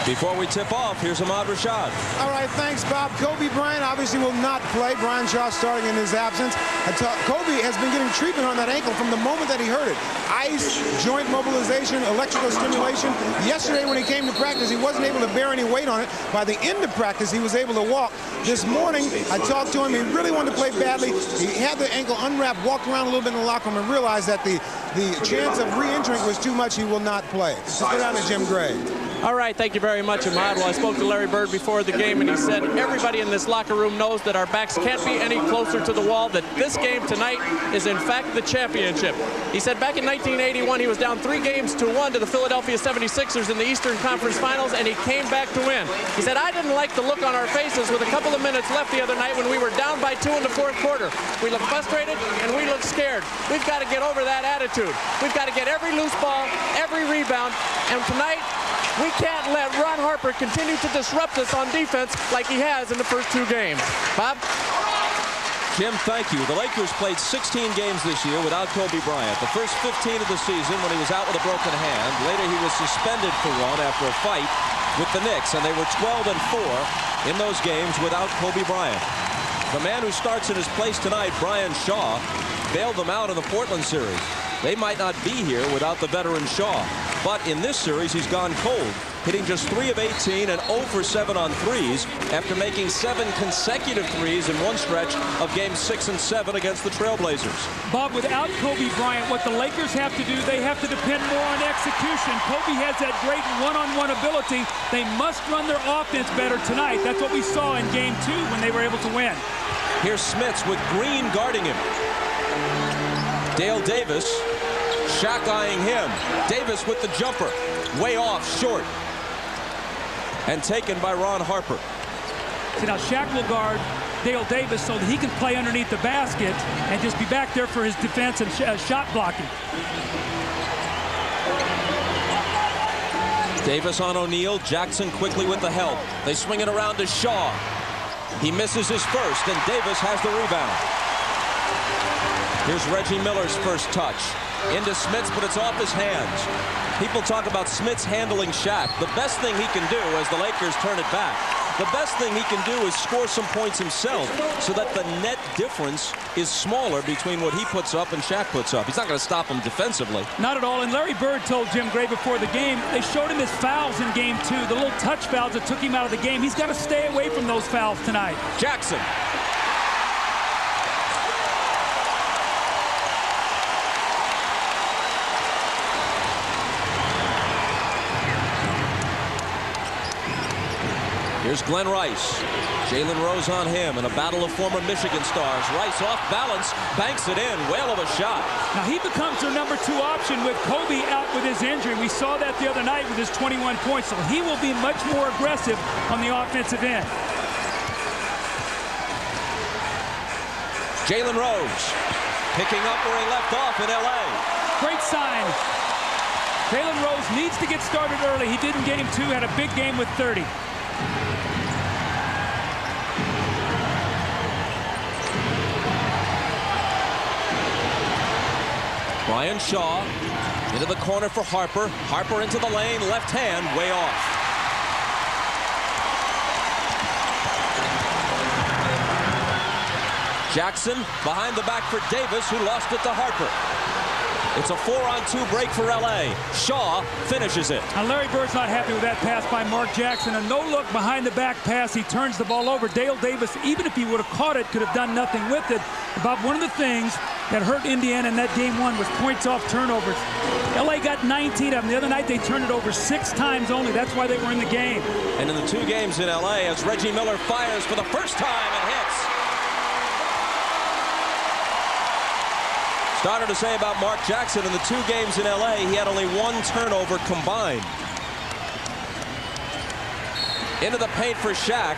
Before we tip off, here's Ahmad Rashad. All right, thanks, Bob. Kobe Bryant obviously will not play. Brian Shaw starting in his absence. Kobe has been getting treatment on that ankle from the moment that he hurt it. Ice, joint mobilization, electrical stimulation. Yesterday when he came to practice, he wasn't able to bear any weight on it. By the end of practice, he was able to walk. This morning, I talked to him. He really wanted to play badly. He had the ankle unwrapped, walked around a little bit in the locker room, and realized that the chance of re-injuring was too much. He will not play. Let's go down to Jim Gray. All right, thank you very much, Ahmad. Well, I spoke to Larry Bird before the game, and he said everybody in this locker room knows that our backs can't be any closer to the wall, that this game tonight is, in fact, the championship. He said back in 1981, he was down 3-1 to the Philadelphia 76ers in the Eastern Conference Finals, and he came back to win. He said, I didn't like the look on our faces with a couple of minutes left the other night when we were down by 2 in the fourth quarter. We looked frustrated, and we looked scared. We've got to get over that attitude. We've got to get every loose ball, every rebound, and tonight, we can't let Ron Harper continue to disrupt us on defense like he has in the first 2 games. Bob? Jim, thank you. The Lakers played 16 games this year without Kobe Bryant. The first 15 of the season when he was out with a broken hand. Later he was suspended for one after a fight with the Knicks, and they were 12-4 in those games without Kobe Bryant. The man who starts in his place tonight, Brian Shaw, bailed them out in the Portland series. They might not be here without the veteran Shaw. But in this series, he's gone cold, hitting just 3 of 18 and 0 for 7 on threes after making 7 consecutive threes in one stretch of games 6 and 7 against the Trailblazers. Bob, without Kobe Bryant, what the Lakers have to do, they have to depend more on execution. Kobe has that great one-on-one ability. They must run their offense better tonight. That's what we saw in Game 2 when they were able to win. Here's Smits with Green guarding him. Dale Davis, Shaq eyeing him. Davis with the jumper, way off, short, and taken by Ron Harper. See, now Shaq will guard Dale Davis so that he can play underneath the basket and just be back there for his defense and shot blocking. Davis on O'Neal, Jackson quickly with the help. They swing it around to Shaw. He misses his first, and Davis has the rebound. Here's Reggie Miller's first touch. Into Smits, but it's off his hands. People talk about Smits handling Shaq. The best thing he can do as the Lakers turn it back, the best thing he can do is score some points himself so that the net difference is smaller between what he puts up and Shaq puts up. He's not going to stop him defensively. Not at all. And Larry Bird told Jim Gray before the game, they showed him his fouls in Game 2, the little touch fouls that took him out of the game. He's got to stay away from those fouls tonight. Jackson. Here's Glenn Rice. Jalen Rose on him in a battle of former Michigan stars. Rice off balance, banks it in. Whale of a shot. Now he becomes their number 2 option with Kobe out with his injury. We saw that the other night with his 21 points. So he will be much more aggressive on the offensive end. Jalen Rose picking up where he left off in L.A. Great sign. Jalen Rose needs to get started early. He didn't get him 2, had a big game with 30. Brian Shaw into the corner for Harper. Harper into the lane, left hand, way off. Jackson behind the back for Davis, who lost it to Harper. It's a 4-on-2 break for L.A. Shaw finishes it. Now Larry Bird's not happy with that pass by Mark Jackson. A no-look behind-the-back pass. He turns the ball over. Dale Davis, even if he would have caught it, could have done nothing with it. Bob, one of the things that hurt Indiana in that Game 1 was points off turnovers. L.A. got 19 of them. The other night they turned it over 6 times only. That's why they were in the game. And in the 2 games in L.A., as Reggie Miller fires for the first time and hits. Started to say about Mark Jackson in the 2 games in L.A., he had only 1 turnover combined. Into the paint for Shaq,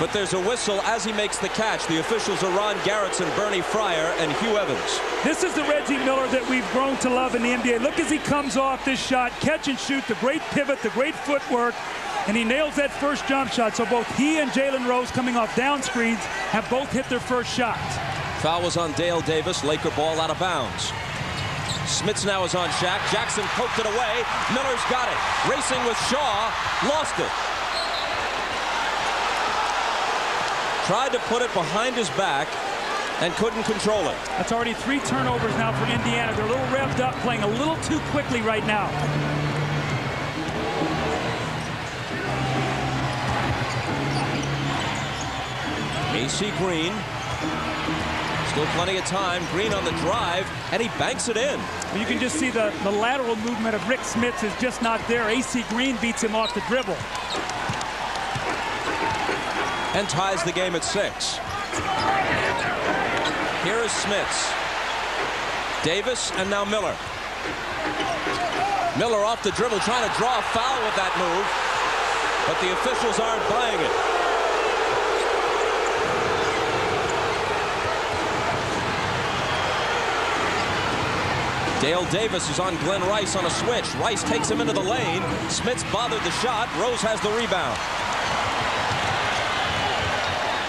but there's a whistle as he makes the catch. The officials are Ron Garrettson, Bernie Fryer, and Hugh Evans. This is the Reggie Miller that we've grown to love in the NBA. Look as he comes off this shot, catch and shoot, the great pivot, the great footwork, and he nails that first jump shot. So both he and Jalen Rose, coming off down screens, have both hit their first shots. Foul was on Dale Davis. Laker ball out of bounds. Smits now is on Shaq. Jackson poked it away. Miller's got it. Racing with Shaw. Lost it. Tried to put it behind his back and couldn't control it. That's already 3 turnovers now for Indiana. They're a little revved up, playing a little too quickly right now. AC Green. Still plenty of time. Green on the drive, and he banks it in. You can just see the lateral movement of Rick Smits is just not there. AC Green beats him off the dribble. And ties the game at 6. Here is Smits. Davis and now Miller. Miller off the dribble, trying to draw a foul with that move, but the officials aren't buying it. Dale Davis is on Glenn Rice on a switch. Rice takes him into the lane. Smits bothered the shot. Rose has the rebound.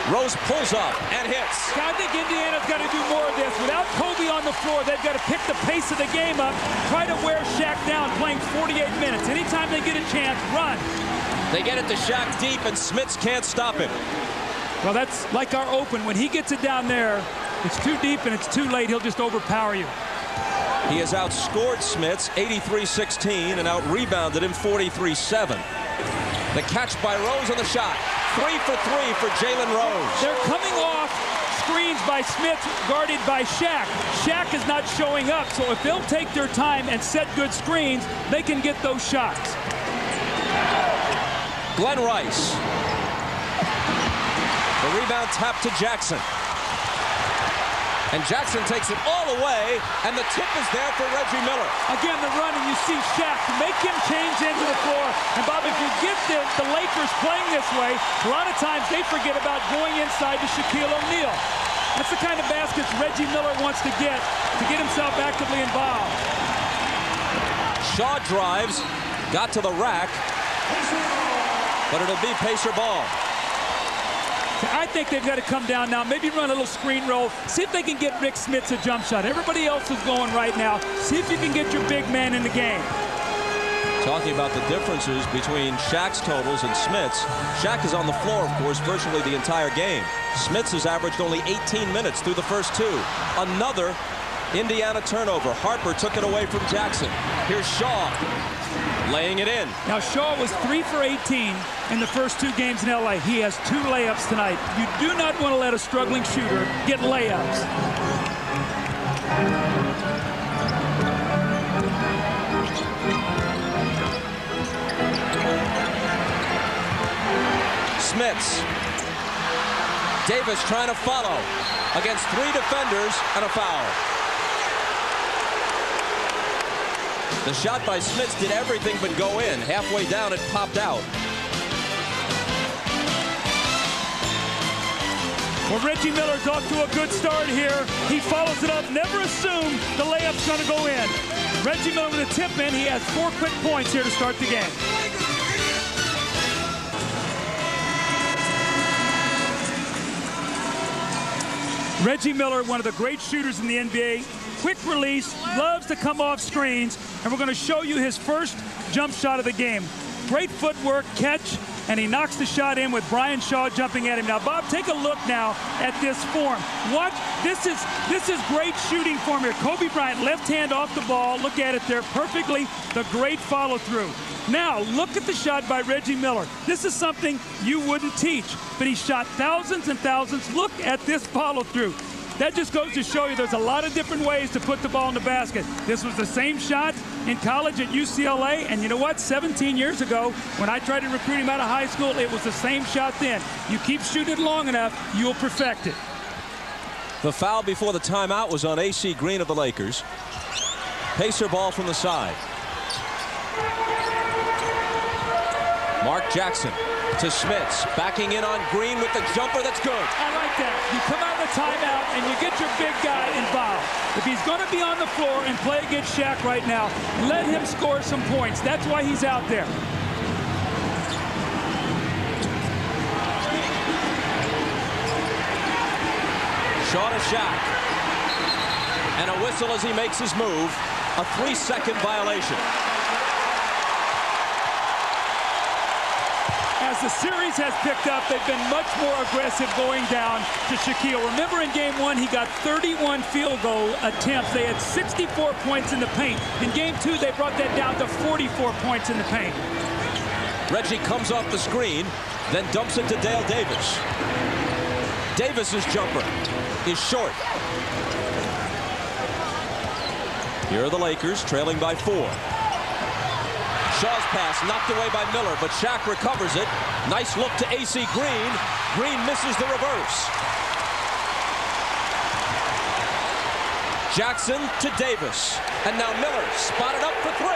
Rose pulls up and hits. I think Indiana's got to do more of this. Without Kobe on the floor, they've got to pick the pace of the game up, try to wear Shaq down, playing 48 minutes. Anytime they get a chance, run. They get it to Shaq deep, and Smits can't stop him. Well, that's like our open. When he gets it down there, it's too deep and it's too late. He'll just overpower you. He has outscored Smits 83-16 and out-rebounded him 43-7. The catch by Rose on the shot. 3 for 3 for Jalen Rose. They're coming off screens by Smits, guarded by Shaq. Shaq is not showing up, so if they'll take their time and set good screens, they can get those shots. Glenn Rice. The rebound tapped to Jackson. And Jackson takes it all away, and the tip is there for Reggie Miller. Again, the run, and you see Shaq make him change into the floor. And, Bob, if you get the Lakers playing this way, a lot of times they forget about going inside to Shaquille O'Neal. That's the kind of baskets Reggie Miller wants to get himself actively involved. Shaw drives, got to the rack, but it'll be Pacer ball. I think they've got to come down now, maybe run a little screen roll, see if they can get Rick Smits a jump shot. Everybody else is going right now. See if you can get your big man in the game. Talking about the differences between Shaq's totals and Smits, Shaq is on the floor, of course, virtually the entire game. Smits has averaged only 18 minutes through the first 2. Another Indiana turnover. Harper took it away from Jackson. Here's Shaw laying it in. Now, Shaw was 3 for 18 in the first 2 games in L.A. He has 2 layups tonight. You do not want to let a struggling shooter get layups. Smits. Davis trying to follow against 3 defenders and a foul. The shot by Smits did everything but go in. Halfway down, it popped out. Well, Reggie Miller's off to a good start here. He follows it up. Never assume the layup's going to go in. Reggie Miller with a tip in. He has 4 quick points here to start the game. Reggie Miller, one of the great shooters in the NBA. Quick release, loves to come off screens, and we're going to show you his first jump shot of the game. Great footwork, catch, and he knocks the shot in with Brian Shaw jumping at him. Now, Bob, take a look now at this form. Watch, this is great shooting form here. Kobe Bryant, left hand off the ball. Look at it there perfectly. The great follow through. Now, look at the shot by Reggie Miller. This is something you wouldn't teach, but he shot thousands and thousands. Look at this follow through. That just goes to show you there's a lot of different ways to put the ball in the basket. This was the same shot in college at UCLA, and you know what? 17 years ago, when I tried to recruit him out of high school, it was the same shot then. You keep shooting it long enough, you'll perfect it. The foul before the timeout was on AC Green of the Lakers. Pacer ball from the side. Mark Jackson to Smits, backing in on Green with the jumper. That's good. I like that. You come out of the timeout and you get your big guy involved. If he's going to be on the floor and play against Shaq right now, let him score some points. That's why he's out there. Shaw to Shaq. And a whistle as he makes his move. a 3-second violation. As the series has picked up, they've been much more aggressive going down to Shaquille. Remember in game 1, he got 31 field goal attempts. They had 64 points in the paint. In game 2, they brought that down to 44 points in the paint. Reggie comes off the screen, then dumps it to Dale Davis. Davis's jumper is short. Here are the Lakers trailing by 4. Shaw's pass knocked away by Miller, but Shaq recovers it. Nice look to AC Green. Green misses the reverse. Jackson to Davis. And now Miller spotted up for 3.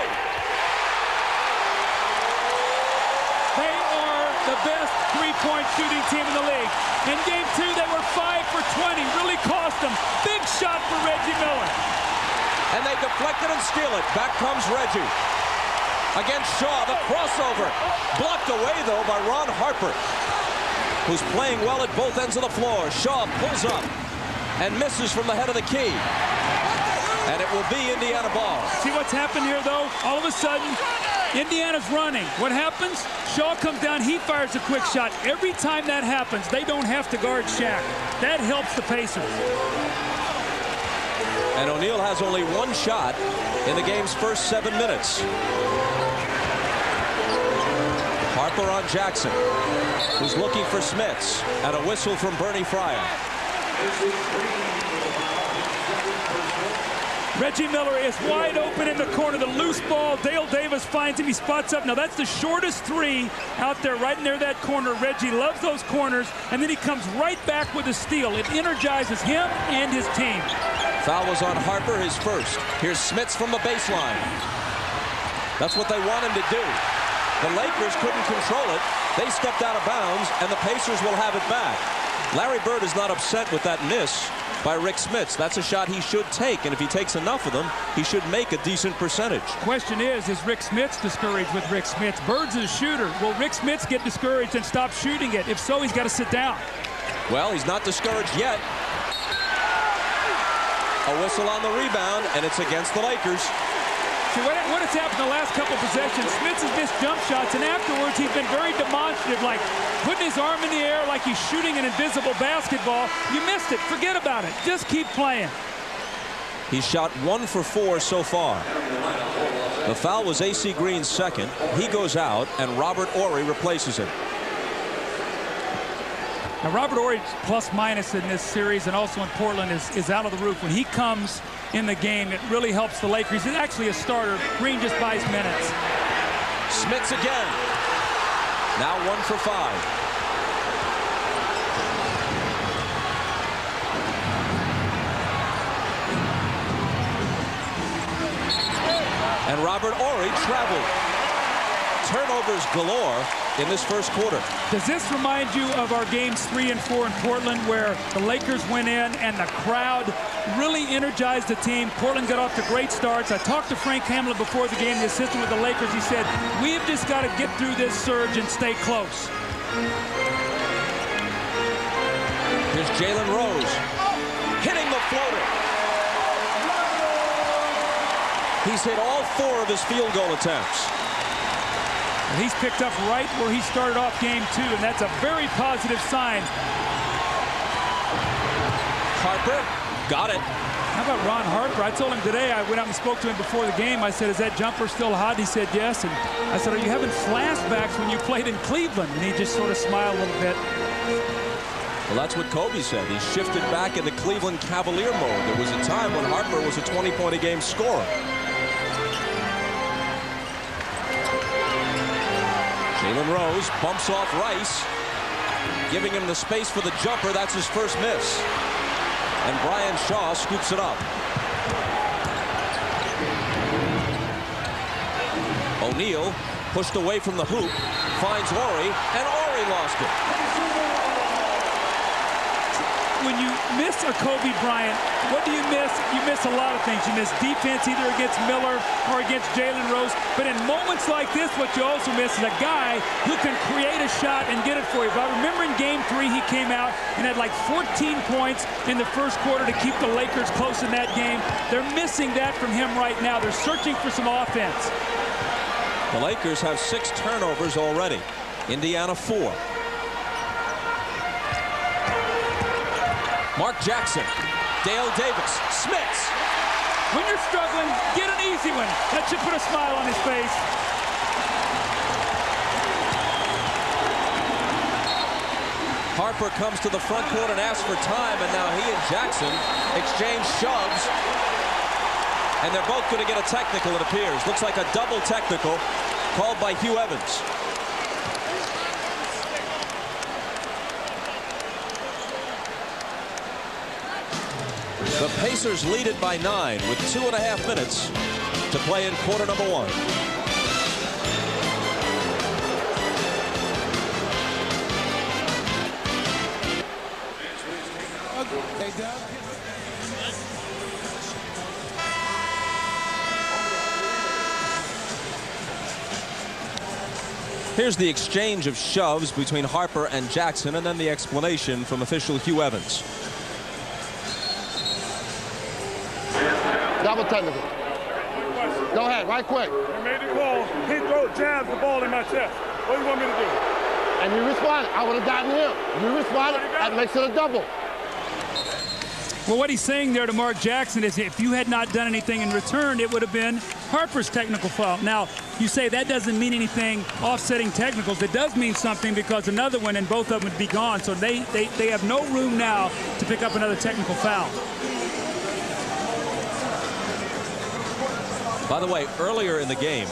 They are the best three-point shooting team in the league. In game 2, they were 5 for 20. Really cost them. Big shot for Reggie Miller. And they deflect it and steal it. Back comes Reggie. Against Shaw, the crossover. Blocked away, though, by Ron Harper, who's playing well at both ends of the floor. Shaw pulls up and misses from the head of the key. And it will be Indiana ball. See what's happened here, though? All of a sudden, Indiana's running. What happens? Shaw comes down, he fires a quick shot. Every time that happens, they don't have to guard Shaq. That helps the Pacers. And O'Neal has only 1 shot in the game's first 7 minutes. Harper on Jackson, who's looking for Smits, and a whistle from Bernie Fryer. Reggie Miller is wide open in the corner. The loose ball. Dale Davis finds him. He spots up. Now that's the shortest 3 out there right near that corner. Reggie loves those corners. And then he comes right back with a steal. It energizes him and his team. Foul was on Harper, his first. Here's Smits from the baseline. That's what they want him to do. The Lakers couldn't control it. They stepped out of bounds, and the Pacers will have it back. Larry Bird is not upset with that miss by Rick Smits. That's a shot he should take, and if he takes enough of them, he should make a decent percentage. Question is Rick Smits discouraged with Rick Smits? Bird's a shooter. Will Rick Smits get discouraged and stop shooting it? If so, he's got to sit down. Well, he's not discouraged yet. A whistle on the rebound, and it's against the Lakers. See, what has happened the last couple possessions, Smits has missed jump shots, and afterwards he's been very demonstrative, like putting his arm in the air like he's shooting an invisible basketball. You missed it. Forget about it. Just keep playing. He's shot 1 for 4 so far. The foul was AC Green's second. He goes out, and Robert Horry replaces him. Now, Robert Horry's plus-minus in this series and also in Portland is out of the roof. When he comes in the game, it really helps the Lakers. He's actually a starter. Green just buys minutes. Smits again. Now 1 for 5. And Robert Horry traveled. Turnovers galore in this first quarter. Does this remind you of our games 3 and 4 in Portland, where the Lakers went in and the crowd really energized the team? Portland got off to great starts. I talked to Frank Hamlin before the game, the assistant with the Lakers. He said, we've just got to get through this surge and stay close. Here's Jalen Rose hitting the floater. He's hit all 4 of his field goal attempts. And he's picked up right where he started off game 2, and that's a very positive sign. Harper got it. How about Ron Harper? I told him today, I went out and spoke to him before the game. I said, is that jumper still hot? He said, yes. And I said, are you having flashbacks when you played in Cleveland? And he just sort of smiled a little bit. Well, that's what Kobe said. He shifted back into Cleveland Cavalier mode. There was a time when Harper was a 20-point-a-game scorer. Jalen Rose bumps off Rice, giving him the space for the jumper. That's his first miss. And Brian Shaw scoops it up. O'Neal pushed away from the hoop, finds Horry, and Horry lost it. When you miss a Kobe Bryant, what do you miss miss a lot of things. You miss defense either against Miller or against Jalen Rose. But in moments like this, what you also miss is a guy who can create a shot and get it for you. But I remember in Game 3, he came out and had like 14 points in the first quarter to keep the Lakers close in that game. They're missing that from him right now. They're searching for some offense. The Lakers have 6 turnovers already. Indiana 4. Mark Jackson, Dale Davis, Smits. When you're struggling, get an easy one. That should put a smile on his face. Harper comes to the front court and asks for time, and now he and Jackson exchange shoves. And they're both going to get a technical, it appears. Looks like a double technical called by Hugh Evans. The Pacers lead it by 9 with 2.5 minutes to play in quarter number 1. Here's the exchange of shoves between Harper and Jackson, and then the explanation from official Hugh Evans. Double technical. Go ahead, right quick. I made the call. He jabs the ball in my chest. What do you want me to do? And you responded. I would have gotten him. You responded. That makes it a double. Well, what he's saying there to Mark Jackson is if you had not done anything in return, it would have been Harper's technical foul. Now, you say that doesn't mean anything, offsetting technicals. It does mean something because another one and both of them would be gone. So they have no room now to pick up another technical foul. By the way, earlier in the game,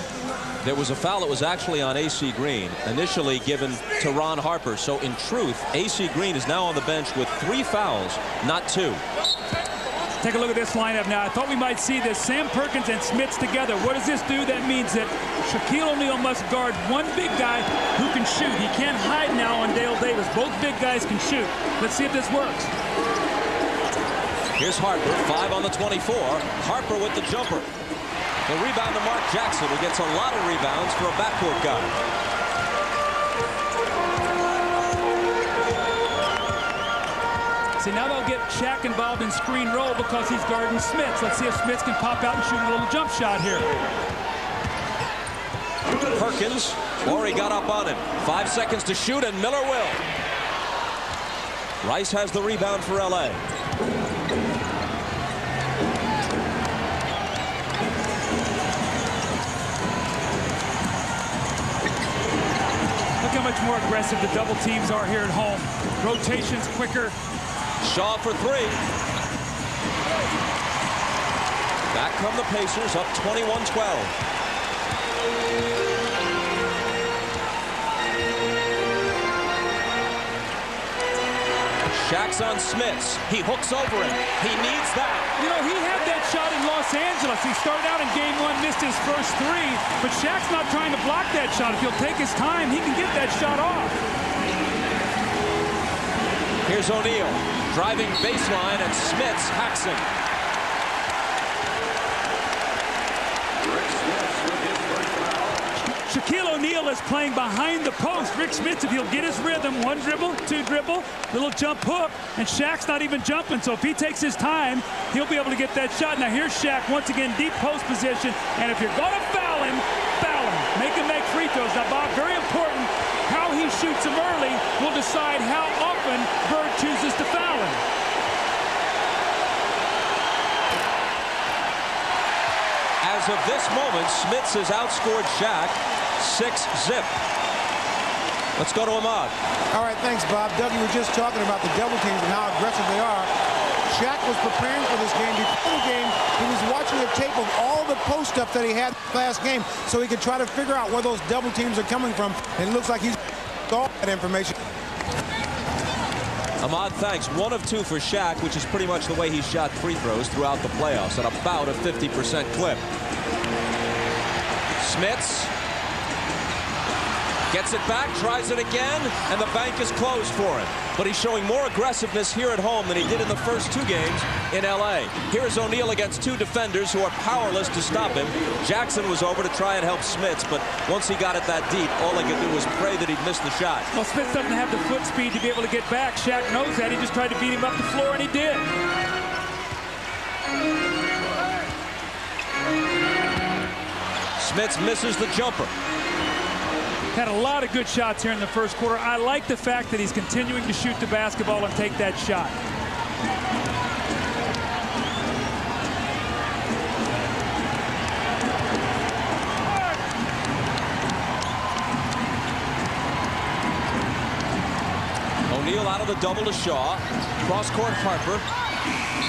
there was a foul that was actually on A.C. Green, initially given to Ron Harper. So in truth, A.C. Green is now on the bench with 3 fouls, not 2. Take a look at this lineup now. I thought we might see this. Sam Perkins and Smits together. What does this do? That means that Shaquille O'Neal must guard one big guy who can shoot. He can't hide now on Dale Davis. Both big guys can shoot. Let's see if this works. Here's Harper, 5 on the 24. Harper with the jumper. The rebound to Mark Jackson, who gets a lot of rebounds for a backcourt guy. See, now they'll get Shaq involved in screen roll because he's guarding Smits. Let's see if Smits can pop out and shoot a little jump shot here. Perkins, Laurie got up on him. 5 seconds to shoot, and Miller will. Rice has the rebound for L.A. Look how much more aggressive the double teams are here at home. Rotations quicker. Shaw for 3. Back come the Pacers, up 21-12. Shaq's on Smits. He hooks over him. He needs that. You know, he had that shot in Los Angeles. He started out in game 1, missed his first 3, but Shaq's not trying to block that shot. If he'll take his time, he can get that shot off. Here's O'Neal driving baseline, and Smits hacks him. Shaquille O'Neal is playing behind the post. Rick Smits, if he'll get his rhythm, 1 dribble, 2 dribble, little jump hook, and Shaq's not even jumping. So if he takes his time, he'll be able to get that shot. Now here's Shaq once again, deep post position, and if you're going to foul him, make him make free throws. Now, Bob, very important. How he shoots them early will decide how often Bird chooses to foul him. As of this moment, Smits has outscored Shaq 6-zip. Let's go to Ahmad. All right, thanks, Bob. Doug, you were just talking about the double teams and how aggressive they are. Shaq was preparing for this game. Before the game, he was watching a tape of all the post stuff that he had last game so he could try to figure out where those double teams are coming from. And it looks like he's all that information. Ahmad, thanks. 1 of 2 for Shaq, which is pretty much the way he shot free throws throughout the playoffs at about a 50% clip. Smits. Gets it back, tries it again, and the bank is closed for him. But he's showing more aggressiveness here at home than he did in the first 2 games in L.A. Here's O'Neal against 2 defenders who are powerless to stop him. Jackson was over to try and help Smits, but once he got it that deep, all he could do was pray that he'd miss the shot. Well, Smits doesn't have the foot speed to be able to get back. Shaq knows that. He just tried to beat him up the floor, and he did. Smits misses the jumper. Had a lot of good shots here in the first quarter. I like the fact that he's continuing to shoot the basketball and take that shot. O'Neal out of the double to Shaw. Cross-court Harper.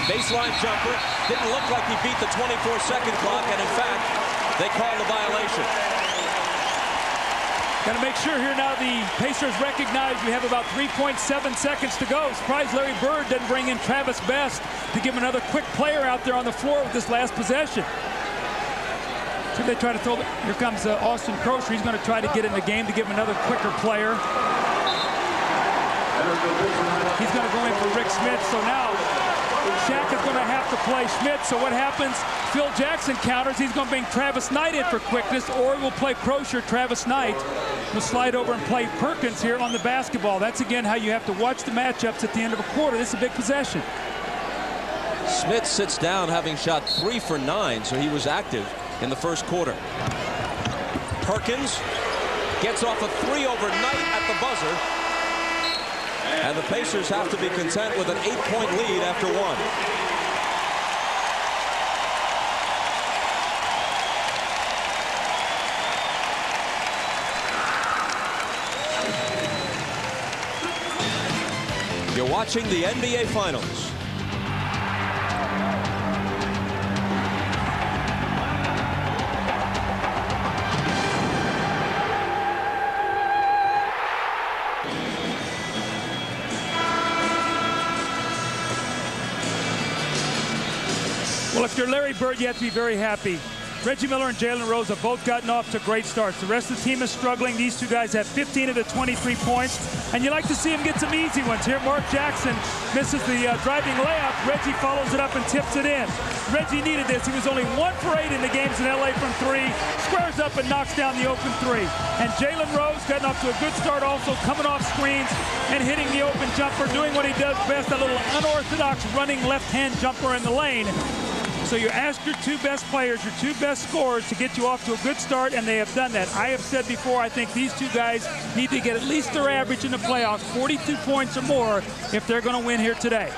Baseline jumper. Didn't look like he beat the 24-second clock, and in fact, they called the violation. Got to make sure here now the Pacers recognize we have about 3.7 seconds to go. Surprised Larry Bird didn't bring in Travis Best to give him another quick player out there on the floor with this last possession. So they try to throw. Here comes Austin Crosher. He's going to try to get in the game to give him another quicker player. He's going to go in for Rick Smith. So now Shaq is going to have to play Schmidt. So what happens? Phil Jackson counters. He's going to bring Travis Knight in for quickness, or we'll play Crosher. Travis Knight will slide over and play Perkins here on the basketball. That's, again, how you have to watch the matchups at the end of a quarter. This is a big possession. Smith sits down having shot 3 for 9, so he was active in the first quarter. Perkins gets off a 3 over Knight at the buzzer. And the Pacers have to be content with an 8-point lead after 1. You're watching the NBA Finals. Well, if you're Larry Bird, you have to be very happy. Reggie Miller and Jalen Rose have both gotten off to great starts. The rest of the team is struggling. These 2 guys have 15 of the 23 points, and you like to see them get some easy ones. Here, Mark Jackson misses the driving layup. Reggie follows it up and tips it in. Reggie needed this. He was only 1 for 8 in the games in L.A. from 3. Squares up and knocks down the open 3. And Jalen Rose getting off to a good start also, coming off screens and hitting the open jumper, doing what he does best, a little unorthodox running left-hand jumper in the lane. So you ask your 2 best players, your 2 best scorers to get you off to a good start, and they have done that. I have said before, I think these 2 guys need to get at least their average in the playoffs, 42 points or more, if they're going to win here today.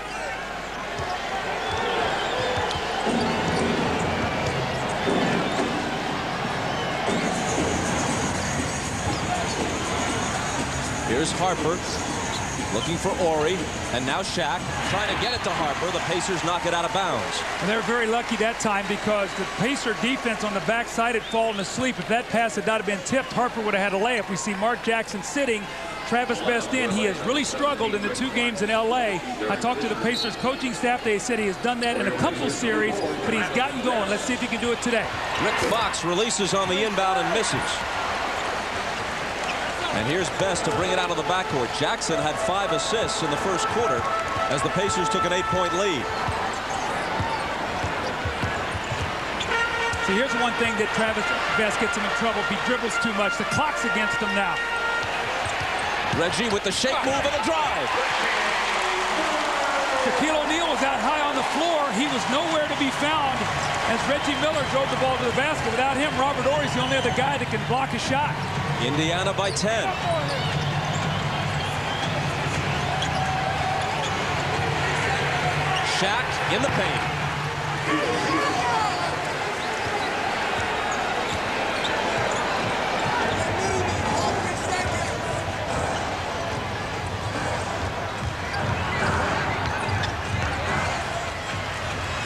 Here's Harper looking for Ori, and now Shaq trying to get it to Harper. The Pacers knock it out of bounds. And they're very lucky that time because the Pacer defense on the backside had fallen asleep. If that pass had not been tipped, Harper would have had a layup. We see Mark Jackson sitting, Travis Best in. He has really struggled in the 2 games in L.A. I talked to the Pacers coaching staff. They said he has done that in a couple series, but he's gotten going. Let's see if he can do it today. Rick Fox releases on the inbound and misses. And here's Best to bring it out of the backcourt. Jackson had 5 assists in the first quarter as the Pacers took an 8-point lead. See, here's one thing that Travis Best gets him in trouble. If he dribbles too much, the clock's against him now. Reggie with the shake move and the drive. Shaquille O'Neal was out high on the floor. He was nowhere to be found as Reggie Miller drove the ball to the basket. Without him, Robert Horry's the only other guy that can block a shot. Indiana by 10. Shaq in the paint.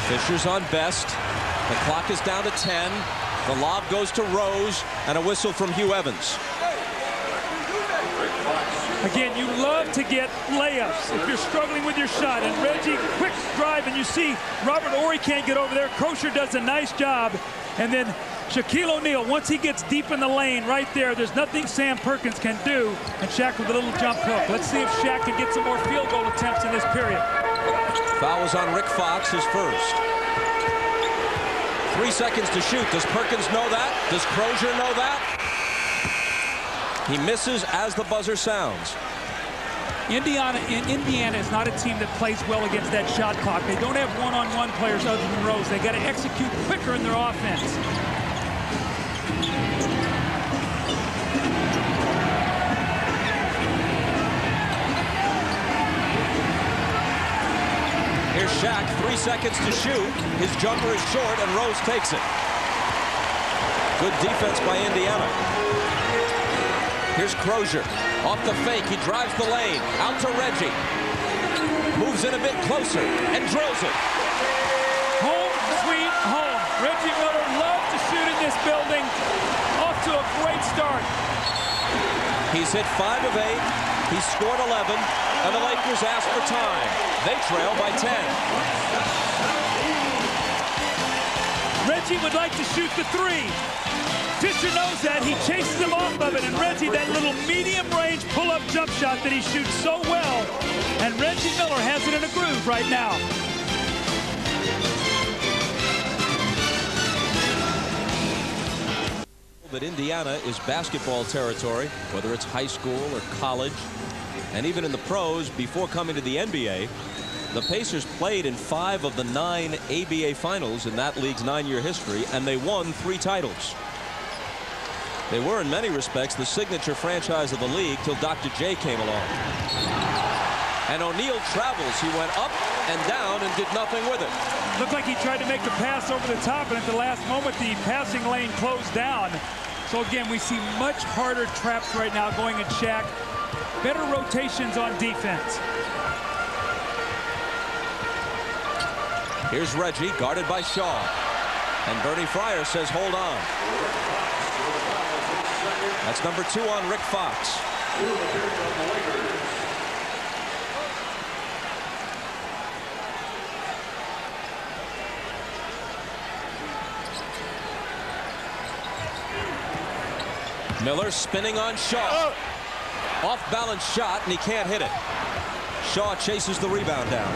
Fisher's on Best. The clock is down to 10. The lob goes to Rose, and a whistle from Hugh Evans. Again, you love to get layups if you're struggling with your shot. And Reggie, quick drive, and you see Robert Horry can't get over there. Crosher does a nice job. And then Shaquille O'Neal, once he gets deep in the lane right there, there's nothing Sam Perkins can do. And Shaq with a little jump hook. Let's see if Shaq can get some more field goal attempts in this period. Foul was on Rick Fox, his first. 3 seconds to shoot. Does Perkins know that? Does Crozier know that? He misses as the buzzer sounds. Indiana is not a team that plays well against that shot clock. They don't have one-on-one players other than Rose. They got to execute quicker in their offense. Here's Shaq, 3 seconds to shoot. His jumper is short, and Rose takes it. Good defense by Indiana. Here's Crozier. Off the fake, he drives the lane. Out to Reggie. Moves in a bit closer and drills it. Home, sweet home. Reggie Miller loves to shoot in this building. Off to a great start. He's hit 5 of 8. He scored 11, and the Lakers ask for time. They trail by 10. Reggie would like to shoot the 3. Fisher knows that. He chases him off of it. And Reggie, that little medium-range pull-up jump shot that he shoots so well. And Reggie Miller has it in a groove right now. But Indiana is basketball territory, whether it's high school or college, and even in the pros before coming to the NBA. The Pacers played in 5 of the 9 ABA finals in that league's 9-year history, and they won 3 titles. They were, in many respects, the signature franchise of the league till Dr. J came along. And O'Neal travels. He went up and down and did nothing with it. Looked like he tried to make the pass over the top, and at the last moment, the passing lane closed down. So again, we see much harder traps right now going at Shaq. Better rotations on defense. Here's Reggie, guarded by Shaw. And Bernie Fryer says, hold on. That's number 2 on Rick Fox. Miller spinning on Shaw. Off-balance shot, and he can't hit it. Shaw chases the rebound down.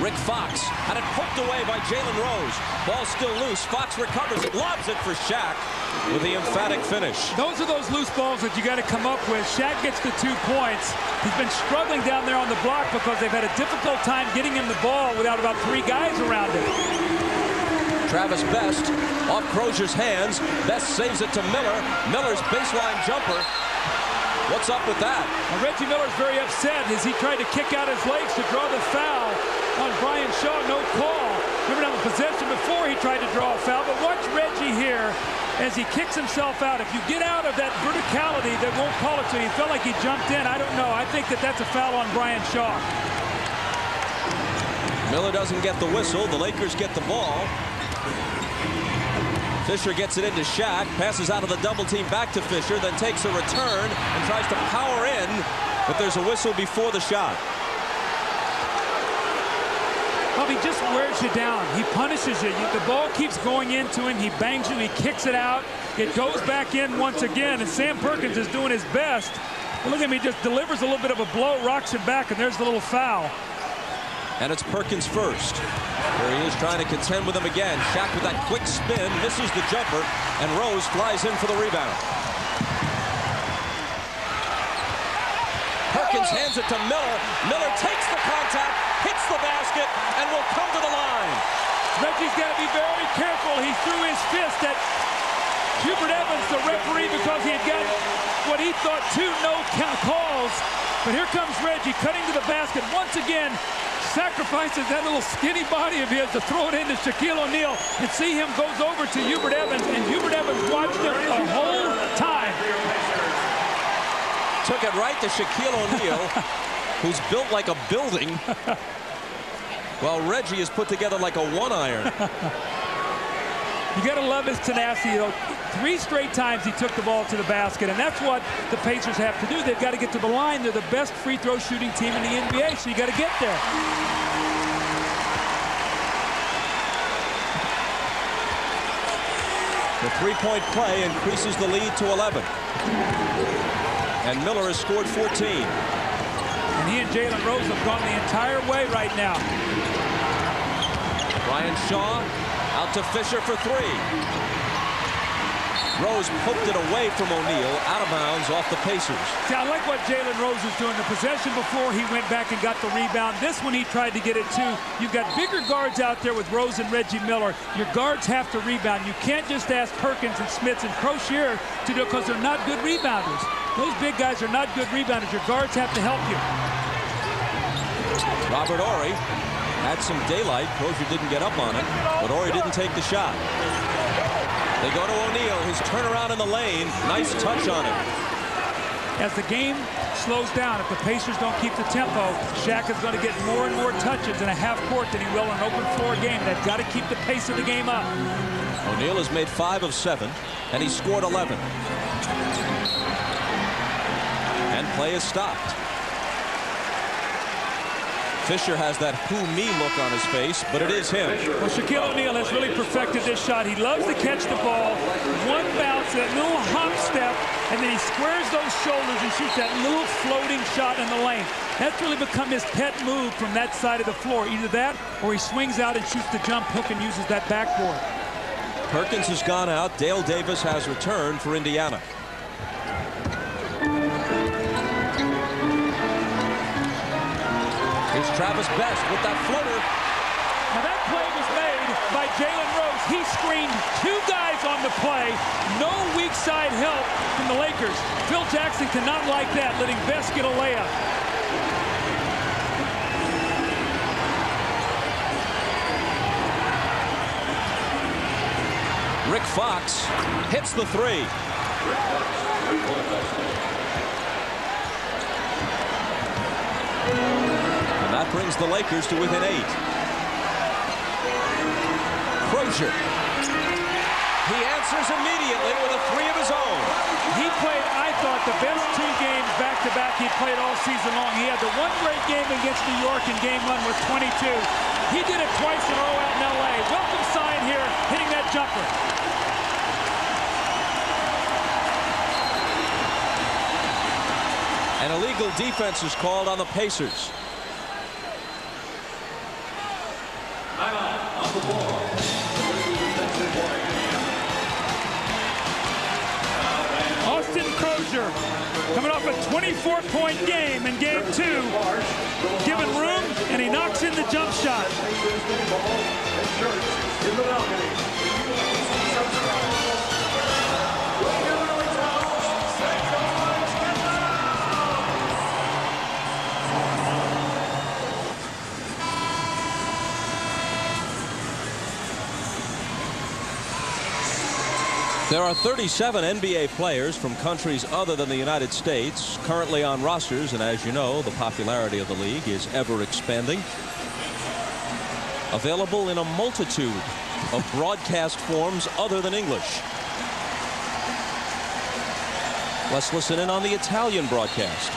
Rick Fox had it poked away by Jalen Rose. Ball still loose. Fox recovers it, lobs it for Shaq with the emphatic finish. Those are those loose balls that you got to come up with. Shaq gets the 2 points. He's been struggling down there on the block because they've had a difficult time getting him the ball without about 3 guys around him. Travis Best off Crozier's hands. Best saves it to Miller. Miller's baseline jumper. What's up with that? Well, Reggie Miller's very upset as he tried to kick out his legs to draw the foul on Brian Shaw. No call. Remember now the possession before he tried to draw a foul. But watch Reggie here as he kicks himself out. If you get out of that verticality, they won't call it to you. He felt like he jumped in. I don't know. I think that that's a foul on Brian Shaw. Miller doesn't get the whistle. The Lakers get the ball. Fisher gets it into Shaq, passes out of the double team back to Fisher, then takes a return and tries to power in, but there's a whistle before the shot. Well, he just wears you down. He punishes you. The ball keeps going into him. He bangs you. He kicks it out. It goes back in once again, and Sam Perkins is doing his best. But look at him. He just delivers a little bit of a blow, rocks him back, and there's the little foul. And it's Perkins first. Here he is trying to contend with him again. Shaq with that quick spin, misses the jumper, and Rose flies in for the rebound. Perkins hands it to Miller. Miller takes the contact, hits the basket, and will come to the line. Reggie's got to be very careful. He threw his fist at Hubert Evans, the referee, because he had got what he thought 2 no-count calls. But here comes Reggie cutting to the basket once again. Sacrifices that little skinny body of his to throw it into Shaquille O'Neal, and see him goes over to Hubert Evans, and Hubert Evans watched him the whole time. Took it right to Shaquille O'Neal, who's built like a building, while Reggie is put together like a 1-iron. You got to love his tenacity. 3 straight times he took the ball to the basket, and that's what the Pacers have to do. They've got to get to the line. They're the best free throw shooting team in the NBA, so you got to get there. The three-point play increases the lead to 11. And Miller has scored 14. And he and Jalen Rose have gone the entire way right now. Brian Shaw out to Fisher for 3. Rose poked it away from O'Neal, out of bounds off the Pacers. See, I like what Jalen Rose was doing. The possession before, he went back and got the rebound. This one, he tried to get it too. You've got bigger guards out there with Rose and Reggie Miller. Your guards have to rebound. You can't just ask Perkins and Smits and Crozier to do it because they're not good rebounders. Those big guys are not good rebounders. Your guards have to help you. Robert Horry had some daylight. Crozier didn't get up on it, but Horry didn't take the shot. They go to O'Neal. His turnaround in the lane. Nice touch on it. As the game slows down, if the Pacers don't keep the tempo, Shaq is going to get more and more touches in a half court than he will in an open floor game. They've got to keep the pace of the game up. O'Neal has made 5 of 7, and he scored 11. And play is stopped. Fisher has that who-me look on his face, but it is him. Well, Shaquille O'Neal has really perfected this shot. He loves to catch the ball, one bounce, that little hop step, and then he squares those shoulders and shoots that little floating shot in the lane. That's really become his pet move from that side of the floor. Either that, or he swings out and shoots the jump hook and uses that backboard. Perkins has gone out. Dale Davis has returned for Indiana. Here's Travis Best with that floater. Now that play was made by Jalen Rose. He screened 2 guys on the play. No weak side help from the Lakers. Phil Jackson cannot like that, letting Best get a layup. Rick Fox hits the 3. And that brings the Lakers to within 8. Crozier. He answers immediately with a 3 of his own. He played, I thought, the best 2 games back-to-back he played all season long. He had the one great game against New York in Game 1 with 22. He did it twice in a row out in L.A. Welcome sign here, hitting that jumper. An illegal defense is called on the Pacers. Austin Crozier coming off a 24-point game in Game 2, given room, and he knocks in the jump shot. There are 37 NBA players from countries other than the United States currently on rosters, and as you know, the popularity of the league is ever expanding. Available in a multitude of broadcast forms other than English. Let's listen in on the Italian broadcast.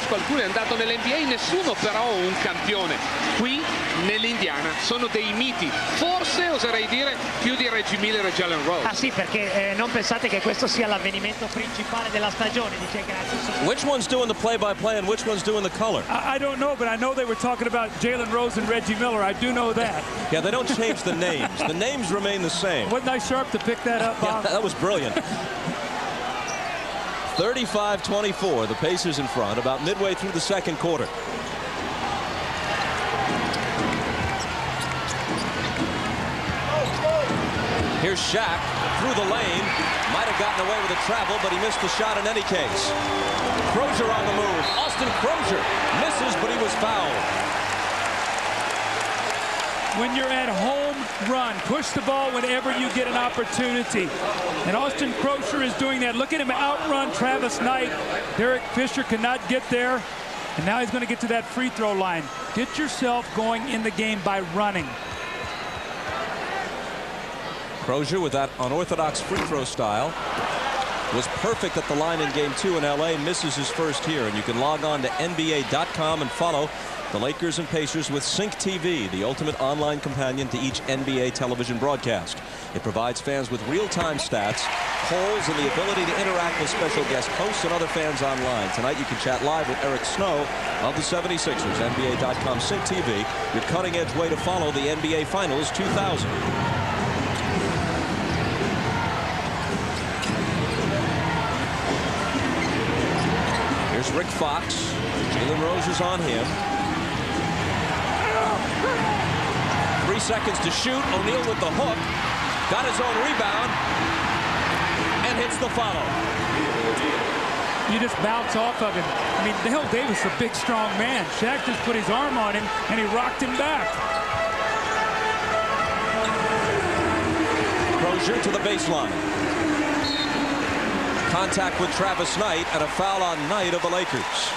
Qualcuno è andato nell'NBA, nessuno però un campione. Qui nell'Indiana sono dei miti, forse oserei dire più di Reggie Miller e Jalen Rose. Ah sì, perché non pensate che questo sia l'avvenimento principale della stagione, dice grazie. Which one's doing the play-by-play and which one's doing the color? I don't know, but I know they were talking about Jalen Rose and Reggie Miller. I do know that. Yeah, they don't change the names. The names remain the same. Wasn't I sharp to pick that up, Bob? Yeah, that was brilliant. 35-24, the Pacers in front about midway through the second quarter. Here's Shaq through the lane. Might have gotten away with a travel, but he missed the shot in any case. Crozier on the move. Austin Crozier misses, but he was fouled. When you're at home, run. Push the ball whenever you get an opportunity. And Austin Crozier is doing that. Look at him outrun Travis Knight. Derek Fisher cannot get there. And now he's going to get to that free throw line. Get yourself going in the game by running. Crozier with that unorthodox free throw style was perfect at the line in game 2 in LA, misses his first here. And you can log on to NBA.com and follow the Lakers and Pacers with Sync TV, the ultimate online companion to each NBA television broadcast. It provides fans with real-time stats, polls, and the ability to interact with special guest hosts and other fans online. Tonight you can chat live with Eric Snow of the 76ers. NBA.com Sync TV, your cutting-edge way to follow the NBA Finals 2000. Here's Rick Fox. Jalen Rose is on him. 3 seconds to shoot. O'Neal with the hook. Got his own rebound. And hits the follow. You just bounce off of him. I mean, Dale Davis is a big, strong man. Shaq just put his arm on him, and he rocked him back. Crozier to the baseline. Contact with Travis Knight and a foul on Knight of the Lakers.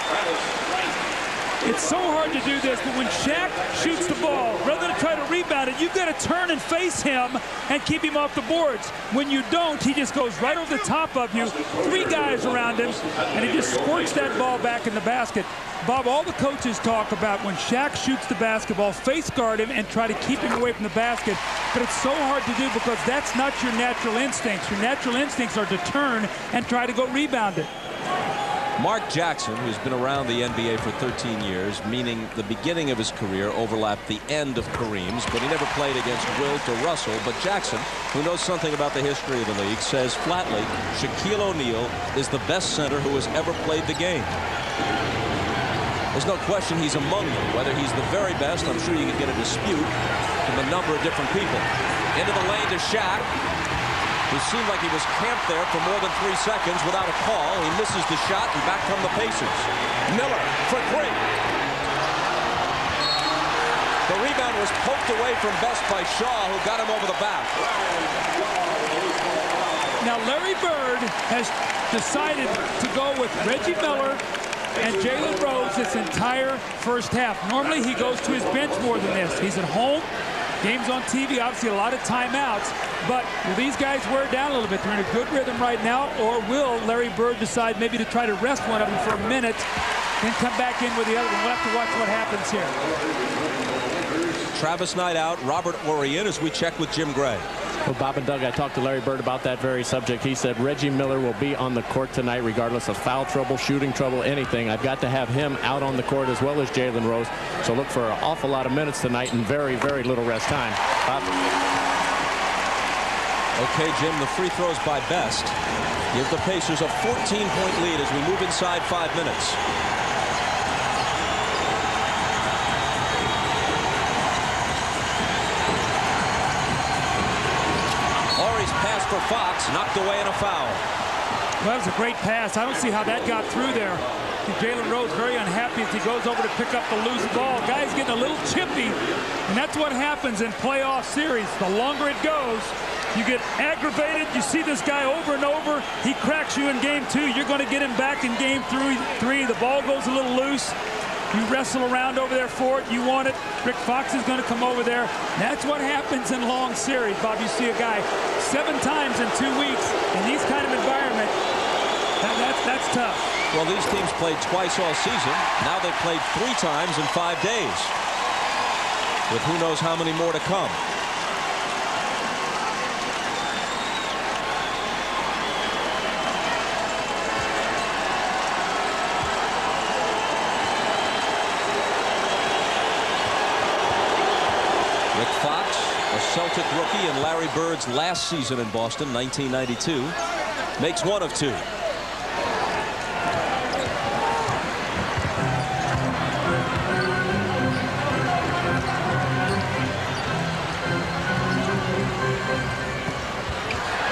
It's so hard to do this, but when Shaq shoots the ball, rather than try to rebound it, you've got to turn and face him and keep him off the boards. When you don't, he just goes right over the top of you, 3 guys around him, and he just squirts that ball back in the basket. Bob, all the coaches talk about when Shaq shoots the basketball, face guard him and try to keep him away from the basket. But it's so hard to do because that's not your natural instincts. Your natural instincts are to turn and try to go rebound it. Mark Jackson, who's been around the NBA for 13 years, meaning the beginning of his career overlapped the end of Kareem's, but he never played against Wilt or Russell. But Jackson, who knows something about the history of the league, says flatly Shaquille O'Neal is the best center who has ever played the game. There's no question he's among them. Whether he's the very best, I'm sure you could get a dispute from a number of different people. Into the lane to Shaq, who seemed like he was camped there for more than 3 seconds without a call. He misses the shot, and back come the Pacers. Miller for 3. The rebound was poked away from Best by Shaw, who got him over the back. Now, Larry Bird has decided to go with Reggie Miller and Jalen Rose this entire first half. Normally, he goes to his bench more than this. He's at home. Games on TV, obviously a lot of timeouts. But will these guys wear down a little bit? They're in a good rhythm right now. Or will Larry Bird decide maybe to try to rest one of them for a minute, then come back in with the other one? We'll have to watch what happens here. Travis Knight out, Robert Horry in as we check with Jim Gray. Well, Bob and Doug, I talked to Larry Bird about that very subject. He said Reggie Miller will be on the court tonight regardless of foul trouble, shooting trouble, anything. I've got to have him out on the court as well as Jalen Rose. So look for an awful lot of minutes tonight and very, very little rest time. Bob? Okay, Jim, the free throws by Best give the Pacers a 14-point lead as we move inside 5 minutes. Pass for Fox, knocked away in a foul. Well, that was a great pass. I don't see how that got through there. Jalen Rose very unhappy as he goes over to pick up the loose ball. Guy's getting a little chippy, and that's what happens in playoff series. The longer it goes, you get aggravated. You see this guy over and over. He cracks you in game 2. You're going to get him back in game 3. The ball goes a little loose. You wrestle around over there for it. You want it. Rick Fox is going to come over there. That's what happens in long series, Bob. You see a guy 7 times in 2 weeks in these kind of environment. That's tough. Well, these teams played twice all season. Now they've played 3 times in 5 days, with who knows how many more to come. Rick Fox, a Celtic rookie in Larry Bird's last season in Boston, 1992, makes 1 of 2.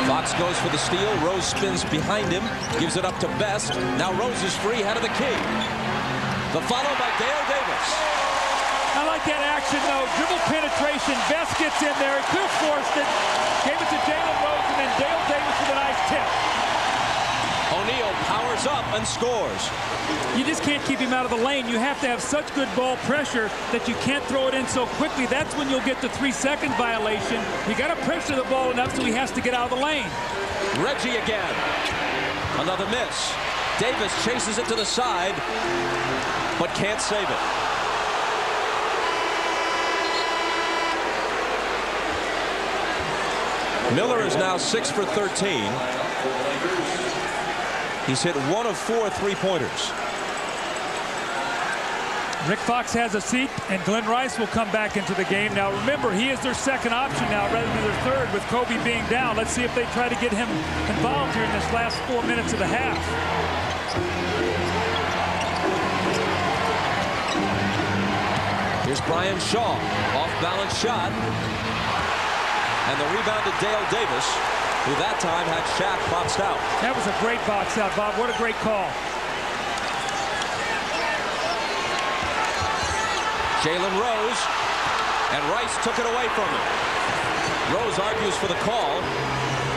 Fox goes for the steal. Rose spins behind him, gives it up to Best. Now Rose is free, head of the key. The follow by Dale Davis. I like that action, though. Dribble penetration. Best gets in there. He could have forced it. Gave it to Jalen Rose, and then Dale Davis with a nice tip. O'Neal powers up and scores. You just can't keep him out of the lane. You have to have such good ball pressure that you can't throw it in so quickly. That's when you'll get the 3-second violation. You got to pressure the ball enough so he has to get out of the lane. Reggie again. Another miss. Davis chases it to the side, but can't save it. Miller is now 6 for 13. He's hit 1 of 4 3-pointers. Rick Fox has a seat, and Glenn Rice will come back into the game. Now, remember, he is their second option now rather than their third with Kobe being down. Let's see if they try to get him involved here in this last 4 minutes of the half. Here's Brian Shaw. Off-balance shot. And the rebound to Dale Davis, who that time had Shaq boxed out. That was a great box out, Bob. What a great call. Jalen Rose, and Rice took it away from him. Rose argues for the call.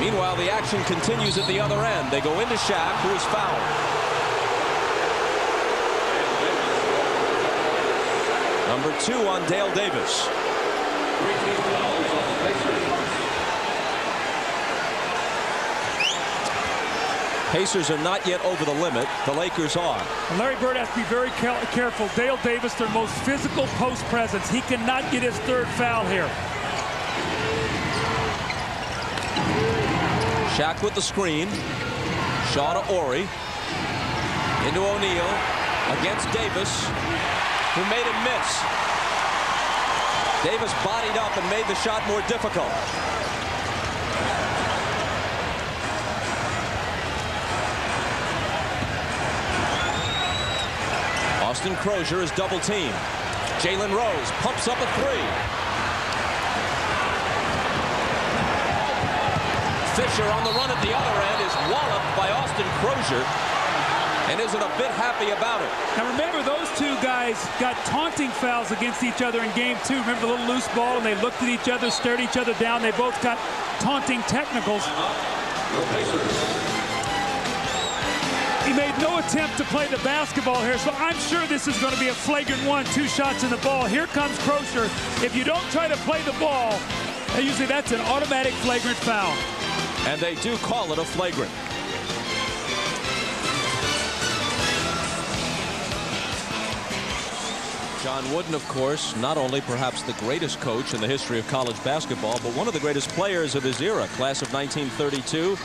Meanwhile, the action continues at the other end. They go into Shaq, who is fouled. Number 2 on Dale Davis. Pacers are not yet over the limit. The Lakers are. And Larry Bird has to be very careful. Dale Davis, their most physical post presence. He cannot get his third foul here. Shaq with the screen. Shaw to Ori. Into O'Neal. Against Davis, who made him miss. Davis bodied up and made the shot more difficult. Austin Crozier is double teamed. Jalen Rose pumps up a 3. Fisher on the run at the other end is walloped by Austin Crozier and isn't a bit happy about it. Now remember, those two guys got taunting fouls against each other in game 2. Remember the little loose ball, and they looked at each other, stared each other down. They both got taunting technicals. He made no attempt to play the basketball here, so I'm sure this is going to be a flagrant 1, 2 shots in the ball. Here comes Crozier. If you don't try to play the ball, usually that's an automatic flagrant foul. And they do call it a flagrant. John Wooden, of course, not only perhaps the greatest coach in the history of college basketball, but one of the greatest players of his era. Class of 1932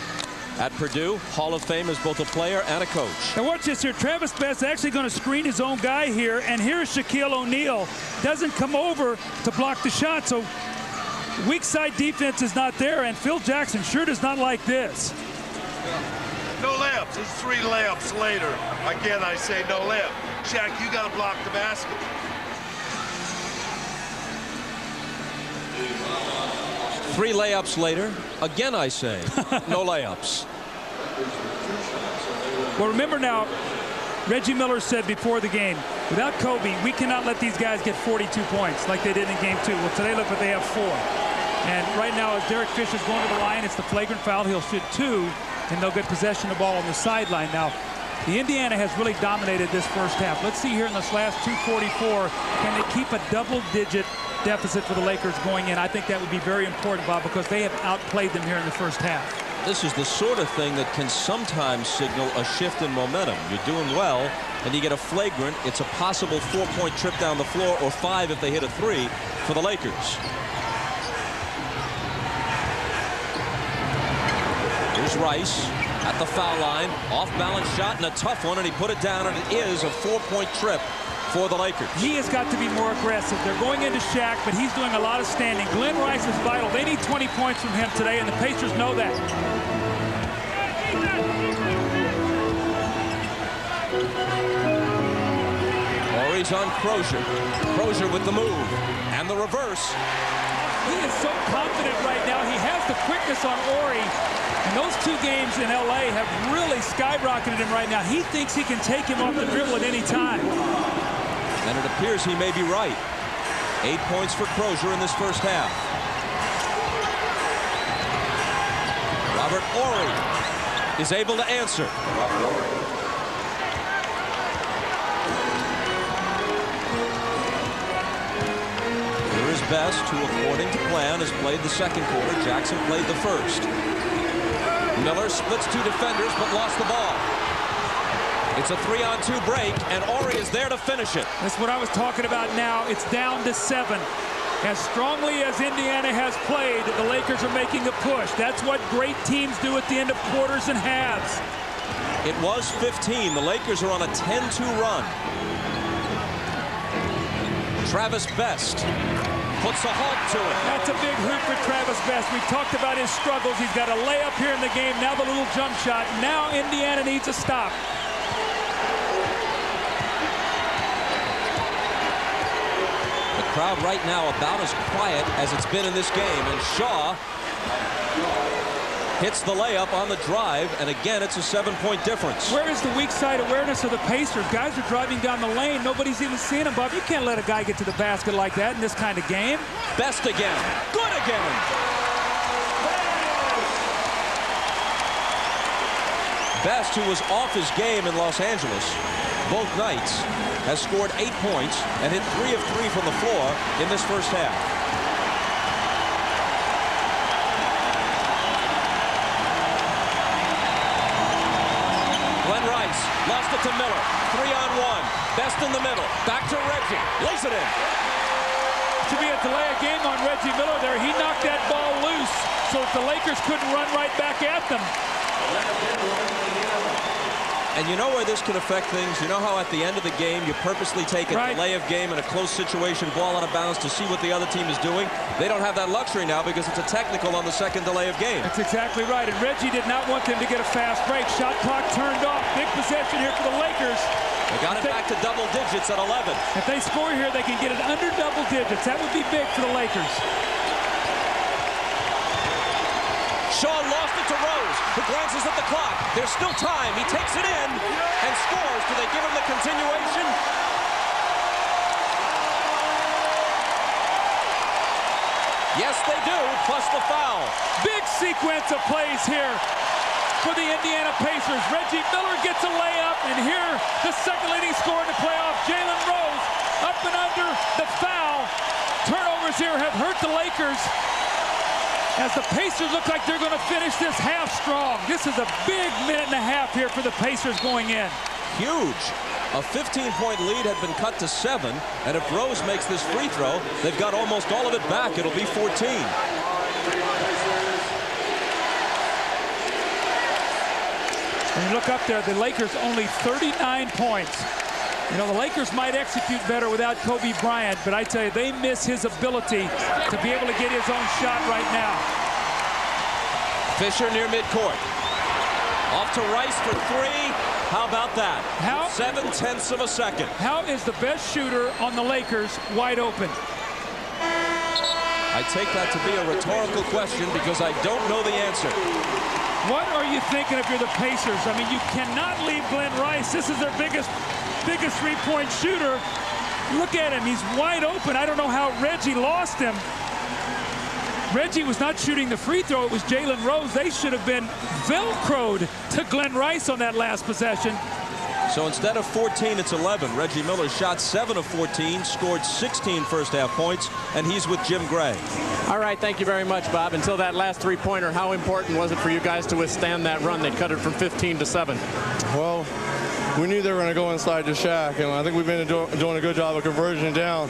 at Purdue, Hall of Fame as both a player and a coach. And watch this here. Travis Best actually going to screen his own guy here, and here's Shaquille O'Neal. Doesn't come over to block the shot, so weak side defense is not there, and Phil Jackson sure does not like this. No layups. It's 3 layups later. Again, I say no layup. Shaq, you got to block the basket. 3 layups later. Again, I say, no layups. Well, remember now, Reggie Miller said before the game, without Kobe, we cannot let these guys get 42 points like they did in game 2. Well, today, look what they have 4. And right now, as Derek Fisher's going to the line, it's the flagrant foul. He'll shoot 2, and they'll get possession of the ball on the sideline. Now, the Indiana has really dominated this first half. Let's see here in this last 2:44, can they keep a double-digit deficit for the Lakers going in? I think that would be very important, Bob, because they have outplayed them here in the first half. This is the sort of thing that can sometimes signal a shift in momentum. You're doing well, and you get a flagrant. It's a possible 4-point trip down the floor, or 5 if they hit a 3 for the Lakers. Here's Rice at the foul line. Off-balance shot and a tough one, and he put it down, and it is a 4-point trip for the Lakers. He has got to be more aggressive. They're going into Shaq, but he's doing a lot of standing. Glenn Rice is vital. They need 20 points from him today, and the Pacers know that. Ori's on Crozier. Crozier with the move and the reverse. He is so confident right now. He has the quickness on Ori. And those 2 games in L.A. have really skyrocketed him right now. He thinks he can take him off the dribble at any time. And it appears he may be right. 8 points for Crozier in this first half. Robert Ori is able to answer. Here is Best, who according to plan has played the second quarter. Jackson played the first. Miller splits two defenders but lost the ball. It's a 3-on-2 break, and Horry is there to finish it. That's what I was talking about now. It's down to 7. As strongly as Indiana has played, the Lakers are making a push. That's what great teams do at the end of quarters and halves. It was 15. The Lakers are on a 10-2 run. Travis Best puts a halt to it. That's a big hoop for Travis Best. We've talked about his struggles. He's got a layup here in the game. Now the little jump shot. Now Indiana needs a stop. The crowd right now about as quiet as it's been in this game. And Shaw hits the layup on the drive, and again it's a 7-point difference. Where is the weak side awareness of the Pacers? Guys are driving down the lane. Nobody's even seeing them, Bob. You can't let a guy get to the basket like that in this kind of game. Best again. Good again. Best, who was off his game in Los Angeles both nights, has scored 8 points and hit 3 of 3 from the floor in this first half. Glenn Rice lost it to Miller. 3-on-1. Best in the middle. Back to Reggie. Lays it in. To be a delay of game on Reggie Miller there. He knocked that ball loose so that the Lakers couldn't run right back at them. And you know where this can affect things? You know how at the end of the game you purposely take a delay of game in a close situation, ball out of bounds to see what the other team is doing? They don't have that luxury now because it's a technical on the second delay of game. That's exactly right. And Reggie did not want them to get a fast break. Shot clock turned off. Big possession here for the Lakers. They got it back to double digits at 11. If they score here, they can get it under double digits. That would be big for the Lakers. Shaw lost it to Rose, who glances at the clock. There's still time. He takes it in and scores. Do they give him the continuation? Yes, they do, plus the foul. Big sequence of plays here for the Indiana Pacers. Reggie Miller gets a layup, and here the second leading scorer in the playoff, Jalen Rose, up and under the foul. Turnovers here have hurt the Lakers, as the Pacers look like they're going to finish this half strong. This is a big minute and a half here for the Pacers going in. Huge. A 15-point lead had been cut to 7, and if Rose makes this free throw, they've got almost all of it back. It'll be 14. When you look up there, the Lakers only 39 points. You know, the Lakers might execute better without Kobe Bryant, but I tell you, they miss his ability to be able to get his own shot right now. Fisher near midcourt. Off to Rice for 3. How about that? 7/10 of a second. How is the best shooter on the Lakers wide open? I take that to be a rhetorical question because I don't know the answer. What are you thinking if you're the Pacers? I mean, you cannot leave Glenn Rice. This is their biggest three-point shooter. Look at him. He's wide open. I don't know how Reggie lost him. Reggie was not shooting the free throw. It was Jalen Rose. They should have been Velcroed to Glenn Rice on that last possession. So instead of 14, it's 11. Reggie Miller shot 7 of 14, scored 16 first-half points, and he's with Jim Gray. All right, thank you very much, Bob. Until that last three-pointer, how important was it for you guys to withstand that run? They cut it from 15 to 7. Well, we knew they were going to go inside the shack, and I think we've been doing a good job of conversion down.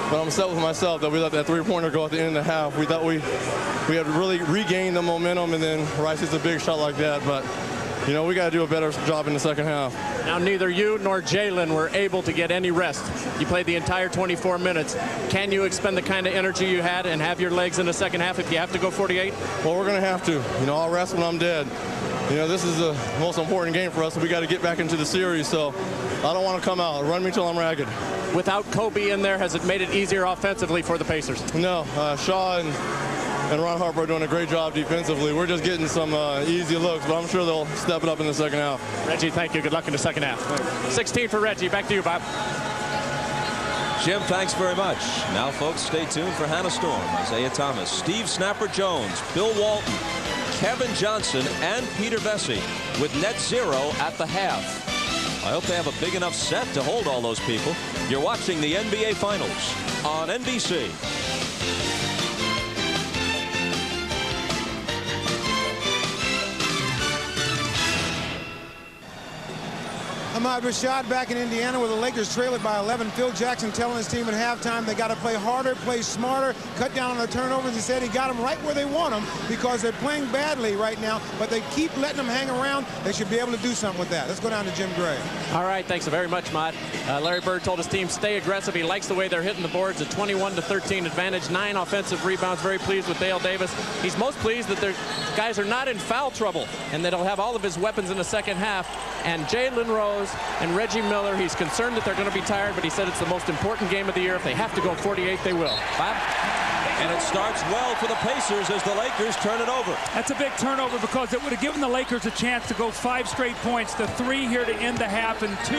But I'm upset with myself that we let that three-pointer go at the end of the half. We thought we had really regained the momentum, and then Rice hits a big shot like that. But, you know, we got to do a better job in the second half. Now, neither you nor Jalen were able to get any rest. You played the entire 24 minutes. Can you expend the kind of energy you had and have your legs in the second half if you have to go 48? Well, we're going to have to. You know, I'll rest when I'm dead. You know, this is the most important game for us, so we got to get back into the series. So I don't want to come out. Run me till I'm ragged. Without Kobe in there, has it made it easier offensively for the Pacers? No. Shaw and Ron Harper are doing a great job defensively. We're just getting some easy looks, but I'm sure they'll step it up in the second half. Reggie, thank you. Good luck in the second half. 16 for Reggie. Back to you, Bob. Jim, thanks very much. Now, folks, stay tuned for Hannah Storm, Isaiah Thomas, Steve Snapper Jones, Bill Walton, Kevin Johnson, and Peter Vesey with net zero at the half. I hope they have a big enough set to hold all those people. You're watching the NBA Finals on NBC. Ahmad Rashad back in Indiana where the Lakers trail it by 11. Phil Jackson telling his team at halftime they got to play harder, play smarter, cut down on the turnovers. He said he got them right where they want them because they're playing badly right now, but they keep letting them hang around. They should be able to do something with that. Let's go down to Jim Gray. All right, thanks very much, Mott. Larry Bird told his team stay aggressive. He likes the way they're hitting the boards. A 21-13 advantage, 9 offensive rebounds. Very pleased with Dale Davis. He's most pleased that their guys are not in foul trouble and that he'll have all of his weapons in the second half. And Jalen Rose and Reggie Miller, he's concerned that they're going to be tired, but he said it's the most important game of the year. If they have to go 48, they will. Bob? And it starts well for the Pacers as the Lakers turn it over. That's a big turnover because it would have given the Lakers a chance to go 5 straight points. The 3 here to end the half and 2.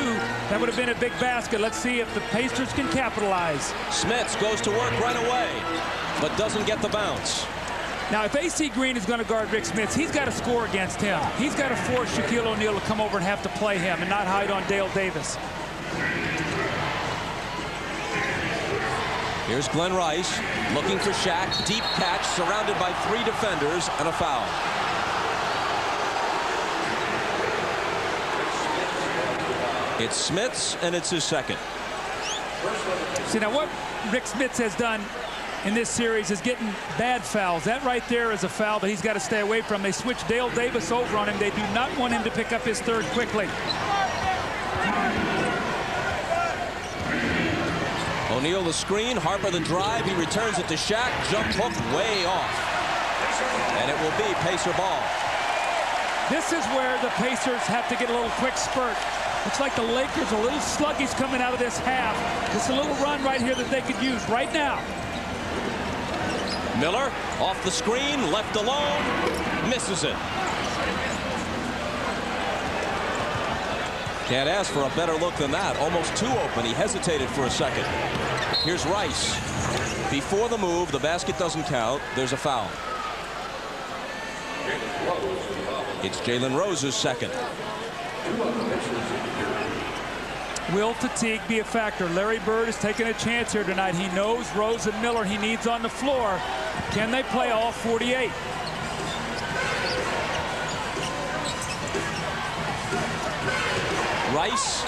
That would have been a big basket. Let's see if the Pacers can capitalize. Smits goes to work right away, but doesn't get the bounce. Now, if AC Green is going to guard Rick Smits, he's got to score against him. He's got to force Shaquille O'Neal to come over and have to play him and not hide on Dale Davis. Here's Glenn Rice looking for Shaq. Deep catch surrounded by 3 defenders and a foul. It's Smits, and it's his second. See, now what Rick Smits has done in this series is getting bad fouls. That right there is a foul that he's got to stay away from. They switch Dale Davis over on him. They do not want him to pick up his 3rd quickly. O'Neal the screen, Harper the drive. He returns it to Shaq. Jump hook way off. And it will be Pacer ball. This is where the Pacers have to get a little quick spurt. Looks like the Lakers are a little sluggish coming out of this half. Just a little run right here that they could use right now. Miller off the screen, left alone, misses it. Can't ask for a better look than that. Almost too open. He hesitated for a second. Here's Rice. Before the move, the basket doesn't count. There's a foul. It's Jalen Rose's second. Will fatigue be a factor? Larry Bird is taking a chance here tonight. He knows Rose and Miller he needs on the floor. Can they play all 48? Rice,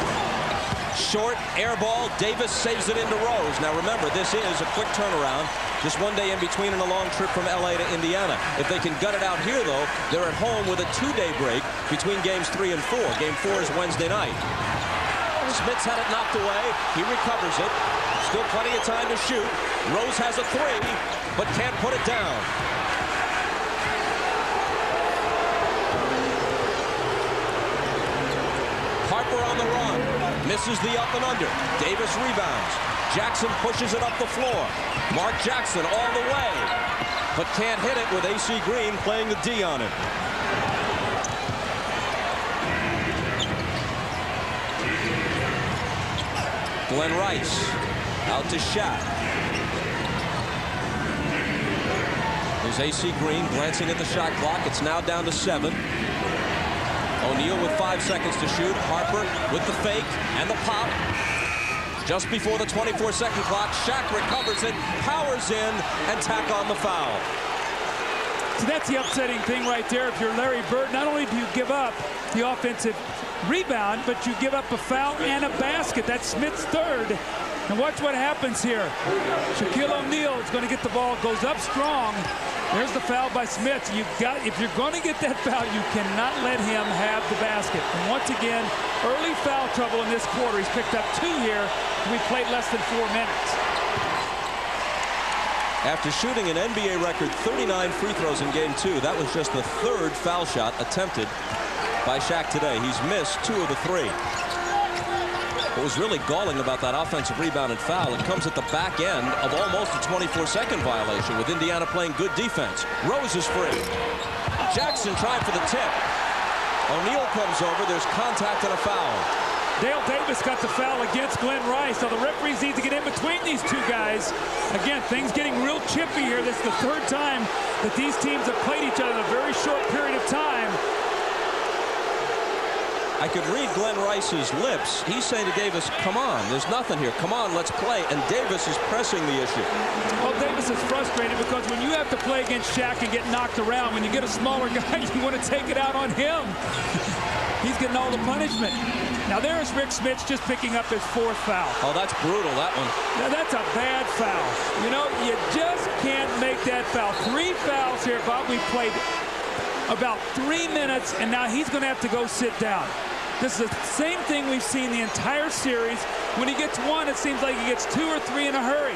short, air ball. Davis saves it into Rose. Now remember, this is a quick turnaround. Just one day in between and a long trip from LA to Indiana. If they can gut it out here, though, they're at home with a 2-day break between games 3 and 4. Game 4 is Wednesday night. Smits had it knocked away. He recovers it. Still plenty of time to shoot. Rose has a 3, but can't put it down. Harper on the run. Misses the up and under. Davis rebounds. Jackson pushes it up the floor. Mark Jackson all the way, but can't hit it with AC Green playing the D on him. Glenn Rice out to Shaq. There's AC Green glancing at the shot clock. It's now down to 7. O'Neal with 5 seconds to shoot. Harper with the fake and the pop. Just before the 24-second clock, Shaq recovers it, powers in, and tack on the foul. So that's the upsetting thing right there. If you're Larry Bird, not only do you give up the offensive rebound, but you give up a foul and a basket. That's Smits' 3rd. And watch what happens here. Shaquille O'Neal is going to get the ball, goes up strong. There's the foul by Smits. If you're going to get that foul, you cannot let him have the basket. And once again, early foul trouble in this quarter. He's picked up 2 here. We played less than 4 minutes. After shooting an NBA record 39 free throws in game 2, that was just the 3rd foul shot attempted by Shaq today. He's missed 2 of the 3. What was really galling about that offensive rebound and foul, it comes at the back end of almost a 24-second violation with Indiana playing good defense. Rose is free. Jackson trying for the tip. O'Neal comes over. There's contact and a foul. Dale Davis got the foul against Glenn Rice. So the referees need to get in between these 2 guys. Again, things getting real chippy here. This is the 3rd time that these teams have played each other in a very short period of time. I could read Glenn Rice's lips. He's saying to Davis, come on, there's nothing here. Come on, let's play. And Davis is pressing the issue. Well, Davis is frustrated because when you have to play against Shaq and get knocked around, when you get a smaller guy, you want to take it out on him. He's getting all the punishment. Now there's Rick Smits just picking up his 4th foul. Oh, that's brutal, that one. Now that's a bad foul. You know, you just can't make that foul. 3 fouls here, Bob. We played about 3 minutes, and now he's going to have to go sit down. This is the same thing we've seen the entire series. When he gets 1, it seems like he gets 2 or 3 in a hurry.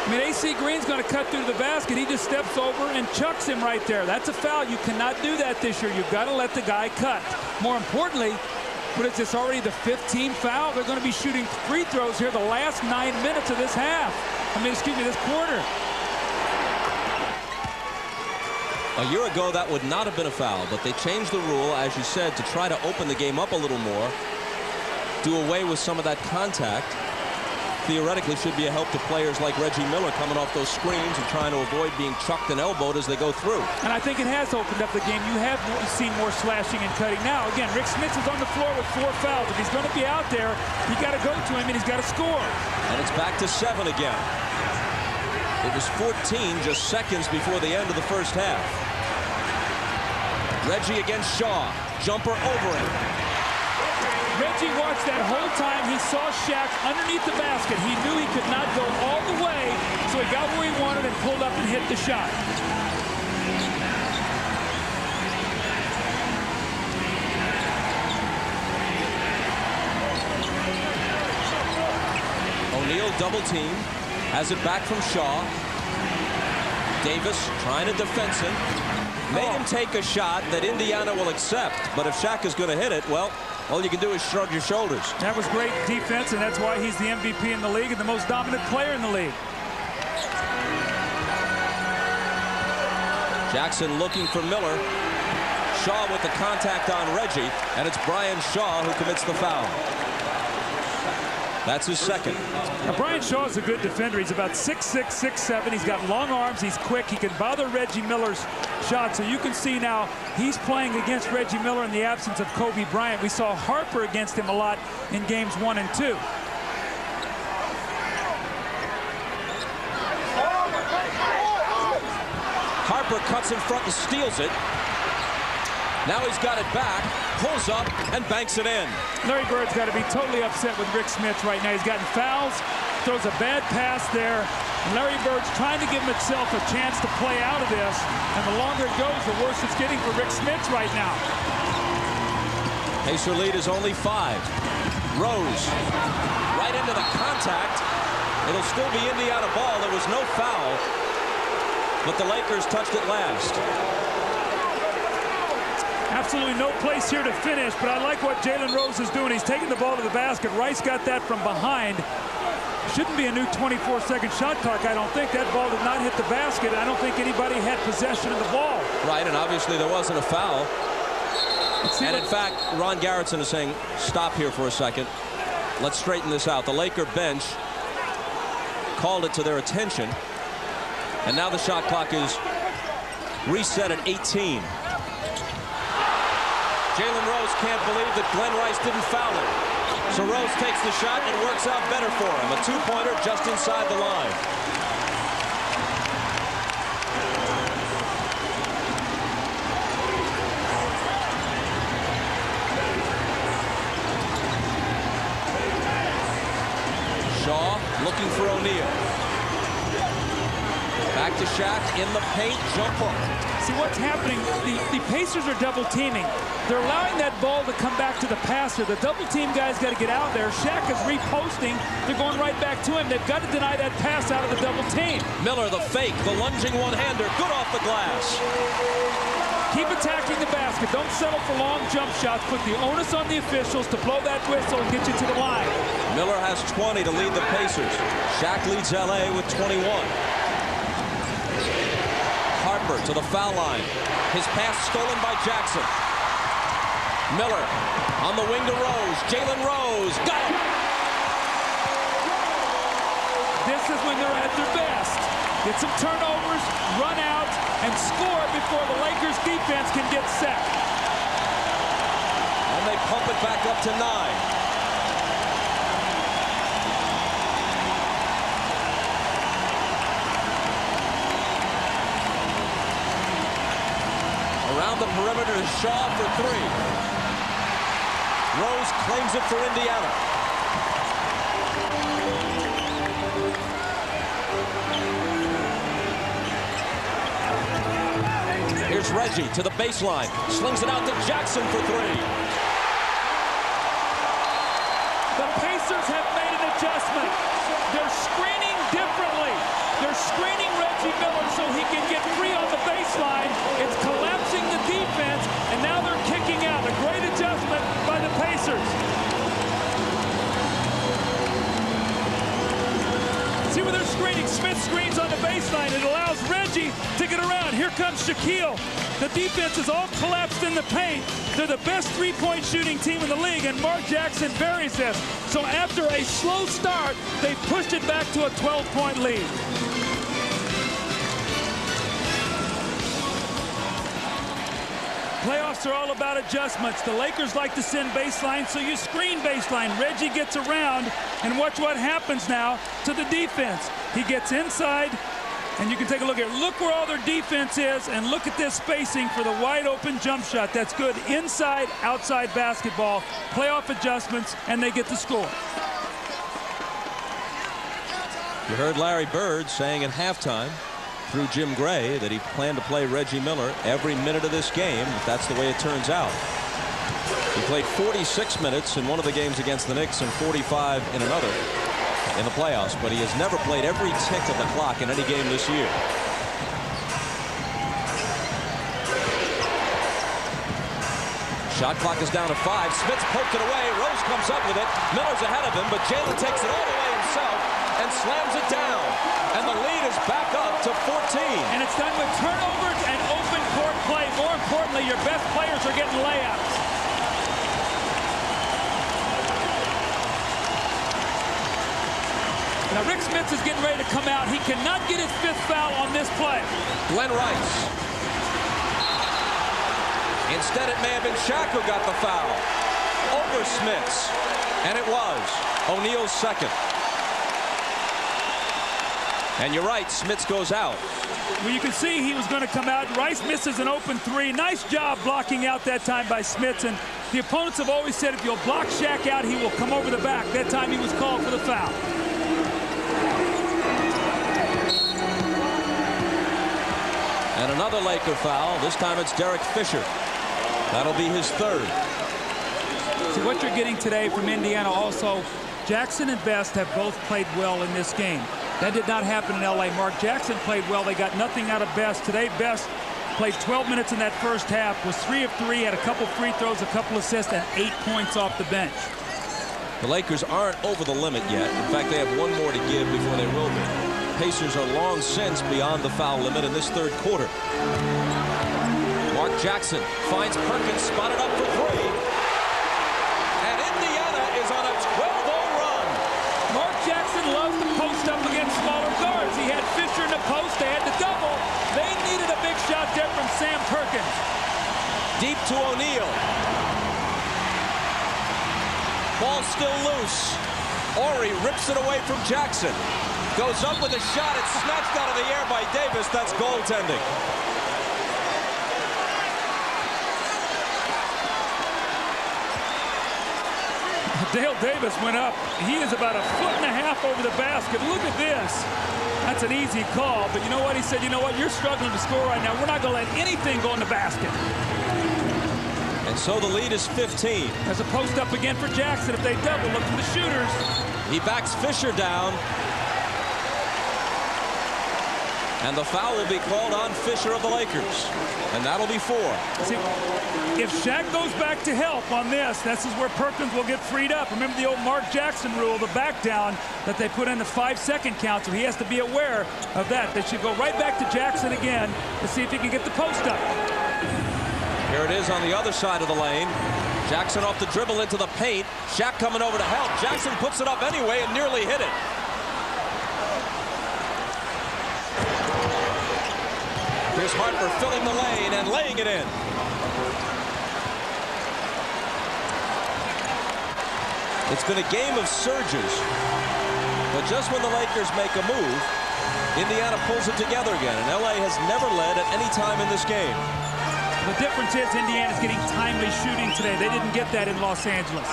I mean, AC Green's going to cut through the basket. He just steps over and chucks him right there. That's a foul. You cannot do that this year. You've got to let the guy cut. More importantly, but is this already the 15th foul? They're going to be shooting free throws here the last 9 minutes of this half. I mean, excuse me, this quarter. A year ago, that would not have been a foul, but they changed the rule, as you said, to try to open the game up a little more, do away with some of that contact. Theoretically, should be a help to players like Reggie Miller coming off those screens and trying to avoid being chucked and elbowed as they go through. And I think it has opened up the game. You have seen more slashing and cutting. Now, again, Rick Smits is on the floor with 4 fouls. If he's going to be out there, you got to go to him and he's got to score. And it's back to 7 again. It was 14 just seconds before the end of the first half. Reggie against Shaw. Jumper over him. Reggie watched that whole time. He saw Shaq underneath the basket. He knew he could not go all the way, so he got where he wanted and pulled up and hit the shot. O'Neal double team. Has it back from Shaw. Davis trying to defense him. Made him take a shot that Indiana will accept. But if Shaq is going to hit it, well, all you can do is shrug your shoulders. That was great defense, and that's why he's the MVP in the league and the most dominant player in the league. Jackson looking for Miller. Shaw with the contact on Reggie, and it's Brian Shaw who commits the foul. That's his 2nd. Now, Brian Shaw is a good defender. He's about 6'6", 6'7". He's got long arms. He's quick. He can bother Reggie Miller's shot. So you can see now he's playing against Reggie Miller in the absence of Kobe Bryant. We saw Harper against him a lot in games 1 and 2. Harper cuts in front and steals it. Now he's got it back, pulls up, and banks it in. Larry Bird's got to be totally upset with Rick Smits right now. He's gotten fouls, throws a bad pass there. And Larry Bird's trying to give himself a chance to play out of this. And the longer it goes, the worse it's getting for Rick Smits right now. Pacer lead is only 5. Rose, right into the contact. It'll still be Indiana ball. There was no foul, but the Lakers touched it last. Absolutely no place here to finish, but I like what Jalen Rose is doing. He's taking the ball to the basket. Rice got that from behind. Shouldn't be a new 24-second shot clock, I don't think. That ball did not hit the basket. I don't think anybody had possession of the ball. Right, and obviously there wasn't a foul. And in fact, Ron Garrettson is saying, stop here for a second. Let's straighten this out. The Laker bench called it to their attention. And now the shot clock is reset at 18. Jalen Rose can't believe that Glenn Rice didn't foul him. So Rose takes the shot and it works out better for him. A 2-pointer just inside the line. Shaw looking for O'Neal. Back to Shaq in the paint, jump hook. See what's happening, the Pacers are double teaming. They're allowing that ball to come back to the passer. The double team guy's got to get out there. Shaq is reposting. They're going right back to him. They've got to deny that pass out of the double team. Miller, the fake, the lunging one-hander, good off the glass. Keep attacking the basket. Don't settle for long jump shots. Put the onus on the officials to blow that whistle and get you to the line. Miller has 20 to lead the Pacers. Shaq leads LA with 21. Harper to the foul line. His pass stolen by Jackson. Miller on the wing to Rose. Jalen Rose got him. This is when they're at their best. Get some turnovers, run out, and score before the Lakers defense can get set. pump it back up to 9. Around the perimeter is Shaw for 3. Rose claims it for Indiana. Here's Reggie to the baseline. Slings it out to Jackson for 3. The Pacers have made an adjustment. They're screening differently. They're screening Reggie Miller so he can get free on the baseline. It's collapsing the defense, and now they're kicking out. A great adjustment by the Pacers. See where they're screening. Smith screens on the baseline. It allows Reggie to get around. Here comes Shaquille. The defense is all collapsed in the paint. They're the best three-point shooting team in the league, and Mark Jackson buries this. So after a slow start, they pushed it back to a 12-point lead. Playoffs are all about adjustments. The Lakers like to send baseline, so you screen baseline. Reggie gets around, and watch what happens now to the defense. He gets inside, and you can take a look at it. Look where all their defense is, and look at this spacing for the wide-open jump shot. That's good inside, outside basketball. Playoff adjustments, and they get the score. You heard Larry Bird saying at halftime through Jim Gray that he planned to play Reggie Miller every minute of this game, if that's the way it turns out. He played 46 minutes in one of the games against the Knicks and 45 in another in the playoffs, but he has never played every tick of the clock in any game this year. Shot clock is down to 5. Smith's poked it away. Rose comes up with it. Miller's ahead of him, but Jalen takes it all the way himself and slams it down. And the lead is back up to 14. And it's done with turnovers and open court play. More importantly, your best players are getting layups. Now Rick Smith is getting ready to come out. He cannot get his 5th foul on this play. Glenn Rice. Instead, it may have been Shaq who got the foul over Smith's. And it was O'Neal's 2nd. And you're right, Smiths goes out. Well, you can see he was going to come out. Rice misses an open 3. Nice job blocking out that time by Smiths. And the opponents have always said if you'll block Shaq out, he will come over the back. That time he was called for the foul. And another Laker foul. This time it's Derek Fisher. That'll be his 3rd. See what you're getting today from Indiana also. Jackson and Best have both played well in this game. That did not happen in L.A. Mark Jackson played well. They got nothing out of Best. Today, Best played 12 minutes in that first half, was 3 of 3, had a couple free throws, a couple assists, and 8 points off the bench. The Lakers aren't over the limit yet. In fact, they have one more to give before they will be. Pacers are long since beyond the foul limit in this 3rd quarter. Mark Jackson finds Perkins spotted up for 3. And Indiana is on a 12-0 run. Mark Jackson loves to post up against smaller guards. He had Fisher in the post. They had to double. They needed a big shot there from Sam Perkins. Deep to O'Neal. Ball still loose. Horry rips it away from Jackson. Goes up with a shot. It's snatched out of the air by Davis. That's goaltending. Dale Davis went up. He is about 1.5 feet over the basket. Look at this. That's an easy call. But you know what? He said, you know what? You're struggling to score right now. We're not going to let anything go in the basket. And so the lead is 15. There's a post up again for Jackson. If they double, look for the shooters. He backs Fisher down. And the foul will be called on Fisher of the Lakers. And that'll be 4. See, if Shaq goes back to help on this is where Perkins will get freed up. Remember the old Mark Jackson rule, the back down that they put in the 5-second count, so he has to be aware of that. They should go right back to Jackson again to see if he can get the post up. Here it is on the other side of the lane. Jackson off the dribble into the paint. Shaq coming over to help. Jackson puts it up anyway and nearly hit it. Here's Harper filling the lane and laying it in. It's been a game of surges. But just when the Lakers make a move, Indiana pulls it together again. And LA has never led at any time in this game. The difference is Indiana's getting timely shooting today. They didn't get that in Los Angeles.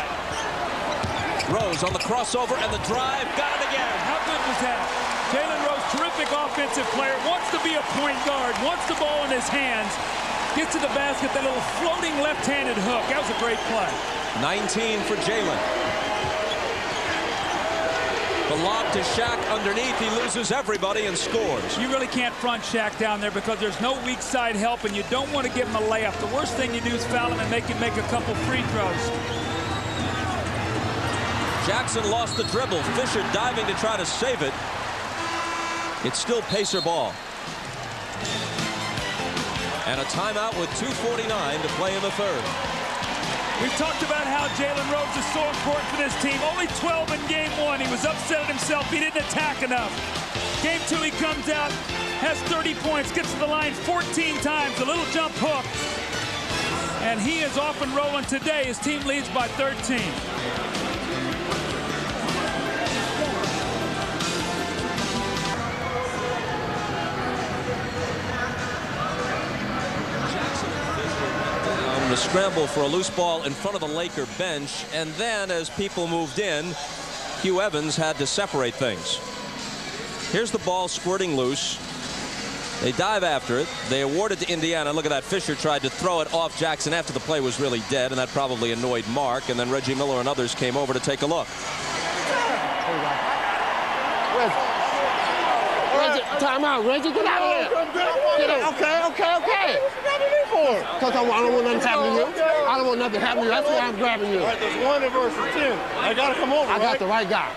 Rose on the crossover and the drive. Got it again. How good was that? Jalen Rose, terrific offensive player. Wants to be a point guard. Wants the ball in his hands. Gets to the basket, that little floating left-handed hook. That was a great play. 19 for Jalen. The lob to Shaq underneath. He loses everybody and scores. You really can't front Shaq down there because there's no weak side help, and you don't want to give him a layup. The worst thing you do is foul him and make him make a couple free throws. Jackson lost the dribble. Fisher diving to try to save it. It's still Pacer ball. And a timeout with 2:49 to play in the third. We've talked about how Jalen Rose is so important for this team. Only 12 in game one. He was upset at himself. He didn't attack enough. Game two, he comes out, has 30 points, gets to the line 14 times, a little jump hook. And he is off and rolling today. His team leads by 13. To scramble for a loose ball in front of the Laker bench, and then as people moved in, Hugh Evans had to separate things. Here's the ball squirting loose. They dive after it. They award it to Indiana. Look at that. Fisher tried to throw it off Jackson after the play was really dead, and that probably annoyed Mark, and then Reggie Miller and others came over to take a look. Reggie, time out. Reggie, get out of here. Get out. Okay. Because I don't want nothing to happen to you. I don't want nothing to happen to you. That's why I'm grabbing you. All right, there's 1 versus 10. I got to come over, I got the right guy.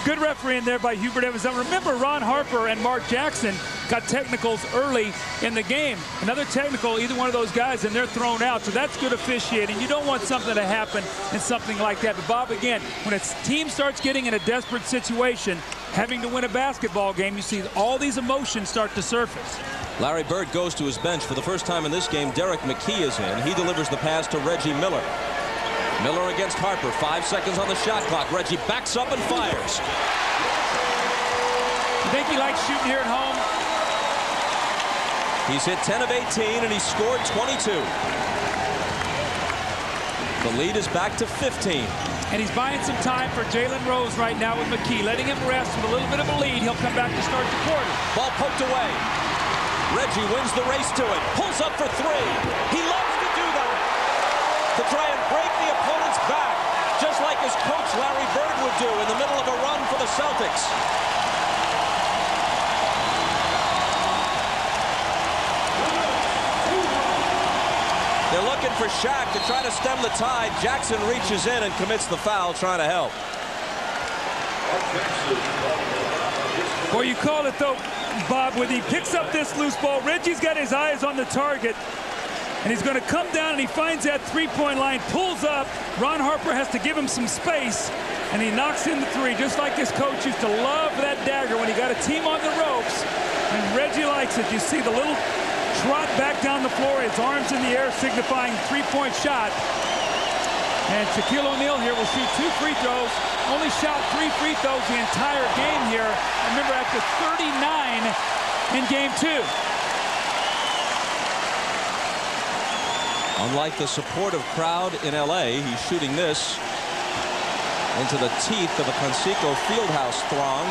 Good refereeing there by Hubert Evans. Now remember, Ron Harper and Mark Jackson got technicals early in the game. Another technical, either one of those guys, and they're thrown out. So that's good officiating. You don't want something to happen in something like that. But Bob, again, when a team starts getting in a desperate situation, having to win a basketball game, you see all these emotions start to surface. Larry Bird goes to his bench. For the first time in this game, Derek McKee is in. He delivers the pass to Reggie Miller. Miller against Harper. 5 seconds on the shot clock. Reggie backs up and fires. You think he likes shooting here at home? He's hit 10 of 18, and he scored 22. The lead is back to 15. And he's buying some time for Jalen Rose right now with McKee, letting him rest with a little bit of a lead. He'll come back to start the quarter. Ball poked away. Reggie wins the race to it. Pulls up for three. He loves to do that. To try and break the opponent's back, just like his coach Larry Bird would do in the middle of a run for the Celtics. They're looking for Shaq to try to stem the tide. Jackson reaches in and commits the foul, trying to help. Well, you call it, though, Bob, when he picks up this loose ball, Reggie's got his eyes on the target, and he's going to come down, and he finds that three-point line, pulls up. Ron Harper has to give him some space, and he knocks in the three, just like his coach used to love that dagger when he got a team on the ropes, and Reggie likes it. You see the little trot back down the floor, his arms in the air signifying three-point shot. And Shaquille O'Neal here will shoot 2 free throws. Only shot 3 free throws the entire game here. Remember, after 39 in game 2. Unlike the supportive crowd in LA, he's shooting this into the teeth of a Conseco Fieldhouse throng,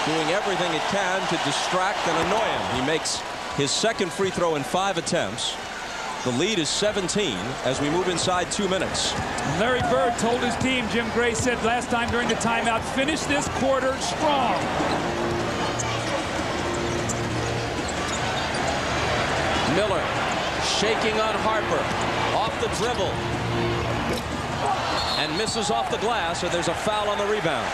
doing everything it can to distract and annoy him. He makes his second free throw in 5 attempts. The lead is 17 as we move inside 2 minutes. Larry Bird told his team, Jim Gray said last time during the timeout, finish this quarter strong. Miller shaking on Harper. Off the dribble. And misses off the glass, so there's a foul on the rebound.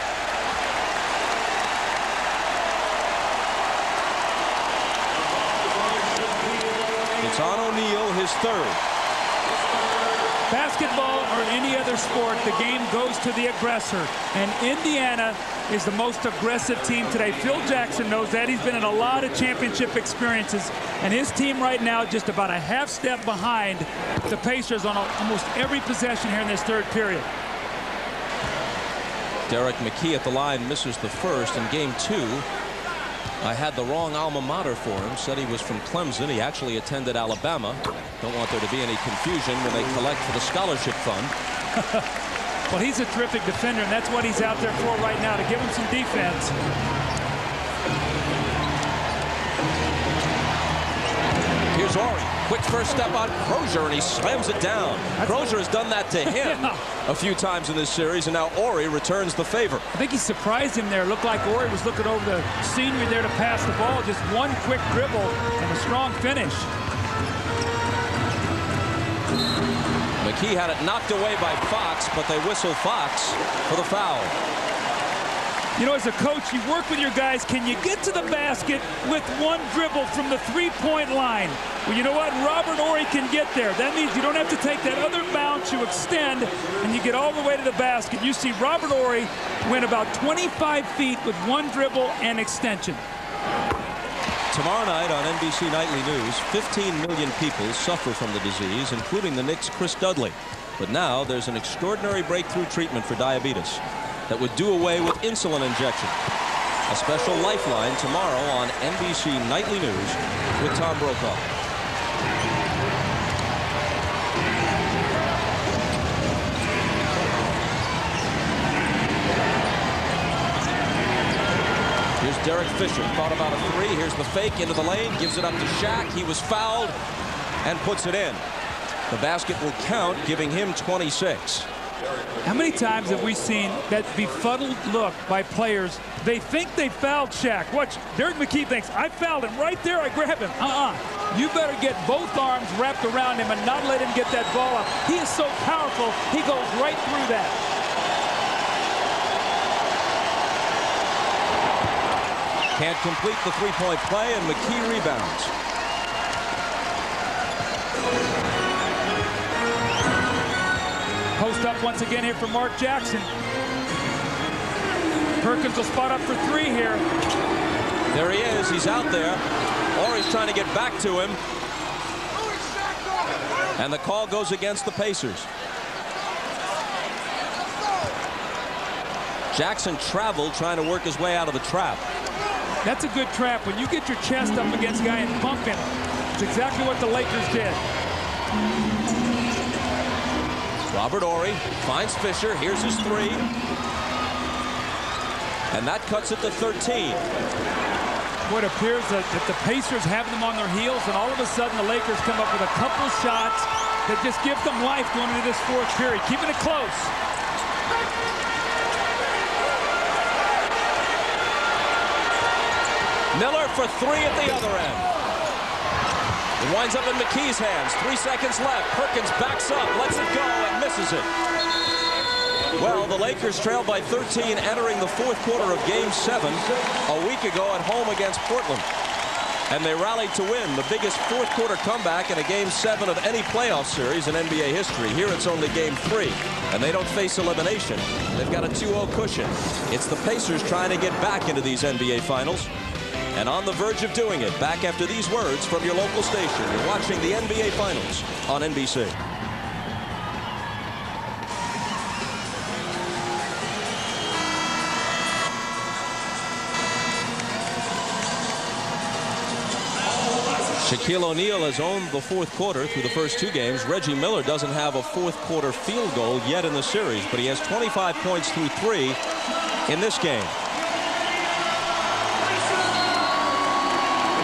It's on O'Neal, his third. Basketball or any other sport, the game goes to the aggressor. And Indiana is the most aggressive team today. Phil Jackson knows that. He's been in a lot of championship experiences. And his team right now just about a half step behind the Pacers on almost every possession here in this third period. Derek McKee at the line misses the first in game 2. I had the wrong alma mater for him. Said he was from Clemson. He actually attended Alabama. Don't want there to be any confusion when they collect for the scholarship fund. Well, he's a terrific defender, and that's what he's out there for right now, to give him some defense. Here's Horry. Quick first step on Crozier, and he slams it down. Crozier has done that to him a few times in this series, and now Horry returns the favor. I think he surprised him there. Looked like Horry was looking over the scenery there to pass the ball. Just one quick dribble and a strong finish. McKee had it knocked away by Fox, but they whistle Fox for the foul. You know, as a coach, you work with your guys. Can you get to the basket with one dribble from the three-point line? Well, you know what? Robert Horry can get there. That means you don't have to take that other bounce. You extend, and you get all the way to the basket. You see Robert Horry went about 25 feet with one dribble and extension. Tomorrow night on NBC Nightly News, 15 million people suffer from the disease, including the Knicks' Chris Dudley. But now there's an extraordinary breakthrough treatment for diabetes that would do away with insulin injection. A special lifeline tomorrow on NBC Nightly News with Tom Brokaw. Here's Derek Fisher. Thought about a three. Here's the fake into the lane. Gives it up to Shaq. He was fouled and puts it in. The basket will count, giving him 26. How many times have we seen that befuddled look by players? They think they fouled Shaq. Watch, Derek McKee thinks, I fouled him right there. I grab him. You better get both arms wrapped around him and not let him get that ball up. He is so powerful, he goes right through that. Can't complete the three-point play, and McKee rebounds. Post up once again here for Mark Jackson. Perkins will spot up for three here. There he is. He's out there. Horry's trying to get back to him. And the call goes against the Pacers. Jackson traveled, trying to work his way out of the trap. That's a good trap. When you get your chest up against a guy and bump him, it's exactly what the Lakers did. Robert Horry finds Fisher. Here's his three. And that cuts it to 13. What appears that the Pacers have them on their heels, and all of a sudden the Lakers come up with a couple of shots that just give them life going into this fourth period, keeping it close. Miller for three at the other end. It winds up in McKee's hands. 3 seconds left. Perkins backs up, lets it go, and misses it. Well, the Lakers trailed by 13 entering the fourth quarter of Game 7 a week ago at home against Portland. And they rallied to win the biggest fourth quarter comeback in a Game 7 of any playoff series in NBA history. Here it's only Game 3, and they don't face elimination. They've got a 2-0 cushion. It's the Pacers trying to get back into these NBA Finals, and on the verge of doing it. Back after these words from your local station. You're watching the NBA Finals on NBC. Shaquille O'Neal has owned the fourth quarter through the first two games. Reggie Miller doesn't have a fourth quarter field goal yet in the series, but he has 25 points through 3 in this game.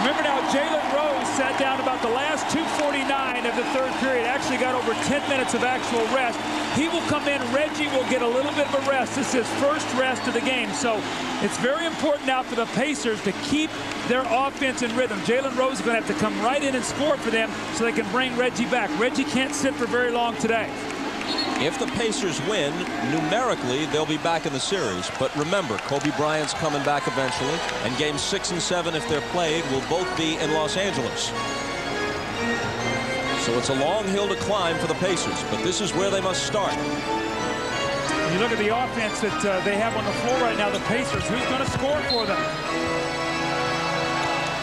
Remember now, Jalen Rose sat down about the last 2:49 of the third period. Actually got over 10 minutes of actual rest. He will come in. Reggie will get a little bit of a rest. This is his first rest of the game. So it's very important now for the Pacers to keep their offense in rhythm. Jalen Rose is going to have to come right in and score for them so they can bring Reggie back. Reggie can't sit for very long today. If the Pacers win, numerically, they'll be back in the series. But remember, Kobe Bryant's coming back eventually, and Games 6 and 7, if they're played, will both be in Los Angeles. So it's a long hill to climb for the Pacers, but this is where they must start. You look at the offense that they have on the floor right now, the Pacers. Who's going to score for them?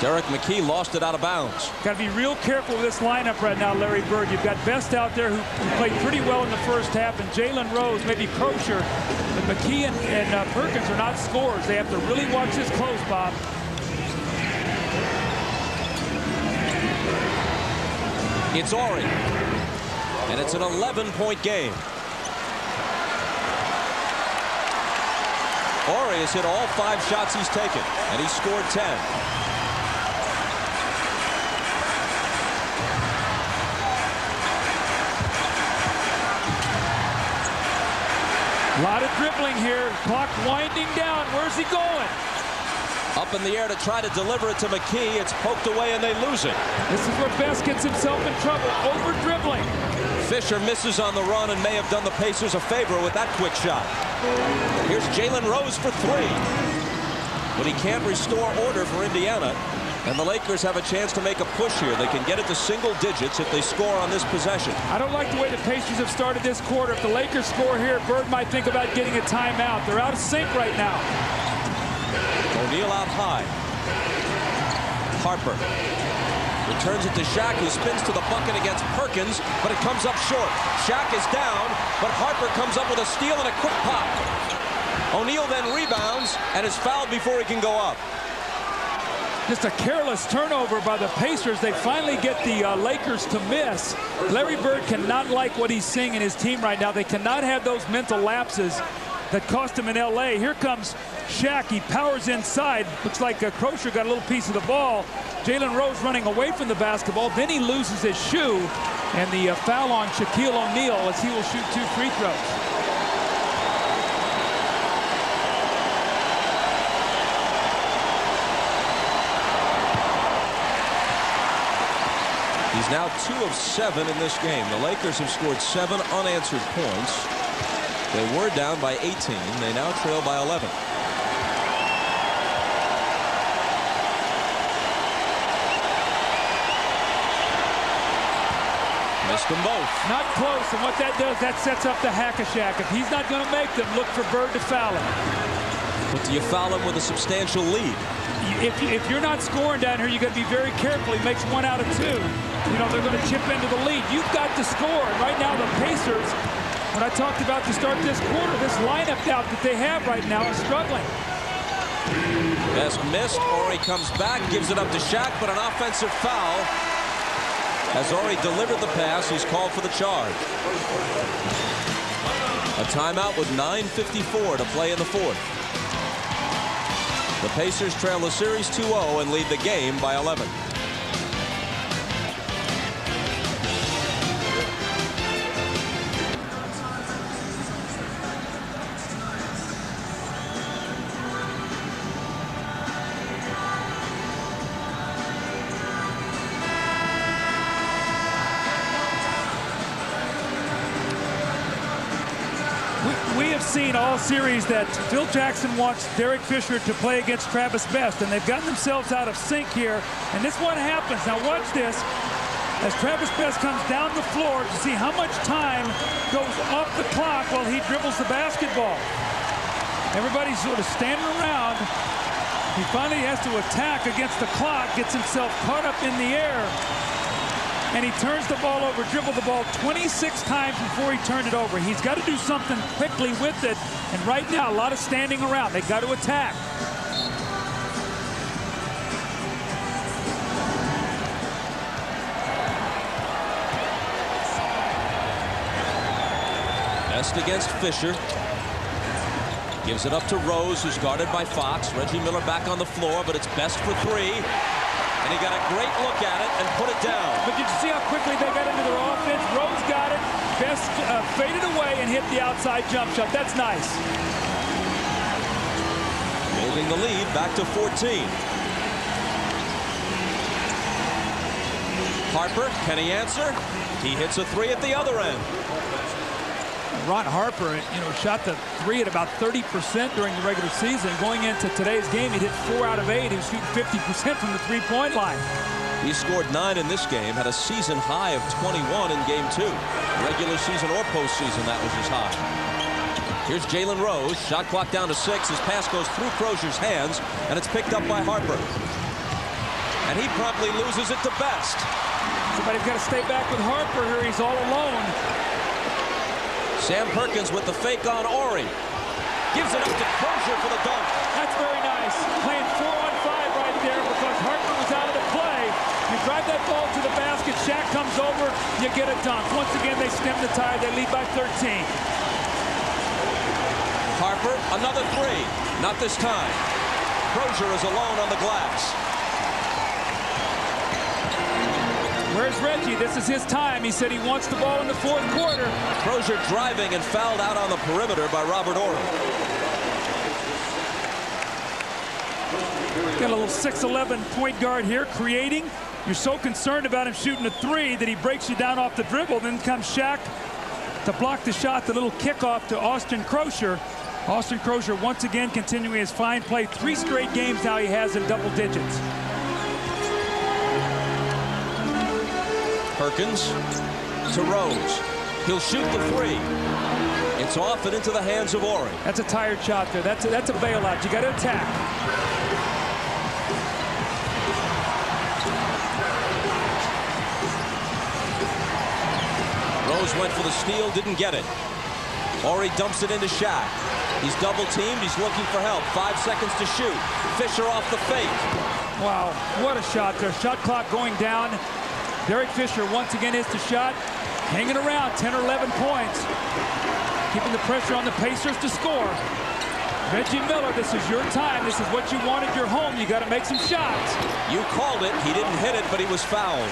Derek McKee lost it out of bounds. Got to be real careful with this lineup right now, Larry Bird. You've got Best out there who played pretty well in the first half, and Jalen Rose, maybe Crozier. But McKee and Perkins are not scorers. They have to really watch this close, Bob. It's Ori, and it's an 11-point game. Ori has hit all 5 shots he's taken, and he scored 10. A lot of dribbling here. Clock winding down. Where's he going? Up in the air to try to deliver it to McKee. It's poked away and they lose it. This is where Best gets himself in trouble. Over dribbling. Fisher misses on the run and may have done the Pacers a favor with that quick shot. Here's Jalen Rose for 3. But he can't restore order for Indiana. And the Lakers have a chance to make a push here. They can get it to single digits if they score on this possession. I don't like the way the Pacers have started this quarter. If the Lakers score here, Bird might think about getting a timeout. They're out of sync right now. O'Neal out high. Harper returns it to Shaq, who spins to the bucket against Perkins, but it comes up short. Shaq is down, but Harper comes up with a steal and a quick pop. O'Neal then rebounds and is fouled before he can go up. Just a careless turnover by the Pacers. They finally get the Lakers to miss. Larry Bird cannot like what he's seeing in his team right now. They cannot have those mental lapses that cost him in L.A. Here comes Shaq. He powers inside. Looks like Crozier got a little piece of the ball. Jalen Rose running away from the basketball. Then he loses his shoe. And the foul on Shaquille O'Neal as he will shoot 2 free throws. He's now 2 of 7 in this game. The Lakers have scored 7 unanswered points. They were down by 18. They now trail by 11. Missed them both. Not close, and what that does, that sets up the hack-a-shack. If he's not going to make them, look for Bird to foul him. But do you foul him with a substantial lead? If you're not scoring down here, you got to be very careful. He makes 1 out of 2. You know, they're going to chip into the lead. You've got to score. And right now, the Pacers, when I talked about to start this quarter, this lineup out that they have right now is struggling. Best missed. Ori comes back, gives it up to Shaq, but an offensive foul. As Ori delivered the pass, he's called for the charge. A timeout with 9:54 to play in the 4th. The Pacers trail the series 2-0 and lead the game by 11. We have seen all series that Phil Jackson wants Derek Fisher to play against Travis Best, and they've gotten themselves out of sync here. And this one happens. Now watch this. As Travis Best comes down the floor to see how much time goes off the clock while he dribbles the basketball. Everybody's sort of standing around. He finally has to attack against the clock, gets himself caught up in the air. And he turns the ball over, dribbled the ball 26 times before he turned it over. He's got to do something quickly with it. And right now, a lot of standing around. They've got to attack. Best against Fisher. Gives it up to Rose, who's guarded by Fox. Reggie Miller back on the floor, but it's Best for 3. And he got a great look at it and put it down. But did you see how quickly they got into their offense? Rose got it. Best faded away and hit the outside jump shot. That's nice. Moving the lead back to 14. Harper, can he answer? He hits a 3 at the other end. Ron Harper, shot the 3 at about 30% during the regular season. Going into today's game, he hit 4 out of 8. He was shooting 50% from the 3-point line. He scored 9 in this game, had a season high of 21 in game 2. Regular season or postseason, that was his high. Here's Jalen Rose. Shot clock down to 6. His pass goes through Crozier's hands, and it's picked up by Harper. And he promptly loses it to Best. Somebody's got to stay back with Harper here. He's all alone. Sam Perkins with the fake on Ori. Gives it up to Crozier for the dunk. That's very nice. Playing 4-on-5 right there because Harper was out of the play. You drive that ball to the basket. Shaq comes over. You get a dunk. Once again, they stem the tide. They lead by 13. Harper, another 3. Not this time. Crozier is alone on the glass. Where's Reggie? This is his time. He said he wants the ball in the 4th quarter. Crozier driving and fouled out on the perimeter by Robert Ori. Got a little 6'11" point guard here creating. You're so concerned about him shooting a 3 that he breaks you down off the dribble. Then comes Shaq to block the shot, the little kickoff to Austin Crozier. Austin Crozier once again continuing his fine play. 3 straight games now he has in double digits. Perkins to Rose. He'll shoot the 3. It's off and into the hands of Ori. That's a tired shot there. That's a bailout. You got to attack. Rose went for the steal, didn't get it. Ori dumps it into Shaq. He's double teamed. He's looking for help. 5 seconds to shoot. Fisher off the fake. Wow, what a shot there. Shot clock going down. Derek Fisher once again hits the shot. Hanging around, 10 or 11 points. Keeping the pressure on the Pacers to score. Reggie Miller, this is your time. This is what you wanted your home. You got to make some shots. You called it. He didn't hit it, but he was fouled.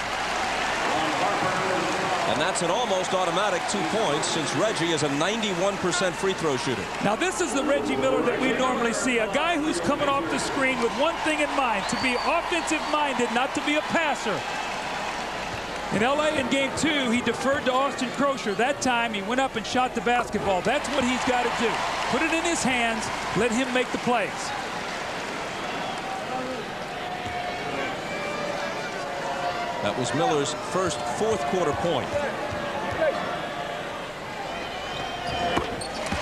And that's an almost automatic 2 points since Reggie is a 91% free throw shooter. Now this is the Reggie Miller that we normally see. A guy who's coming off the screen with one thing in mind, to be offensive minded, not to be a passer. In LA in game 2, he deferred to Austin Crozier. That time he went up and shot the basketball. That's what he's got to do. Put it in his hands, let him make the plays. That was Miller's first 4th quarter point.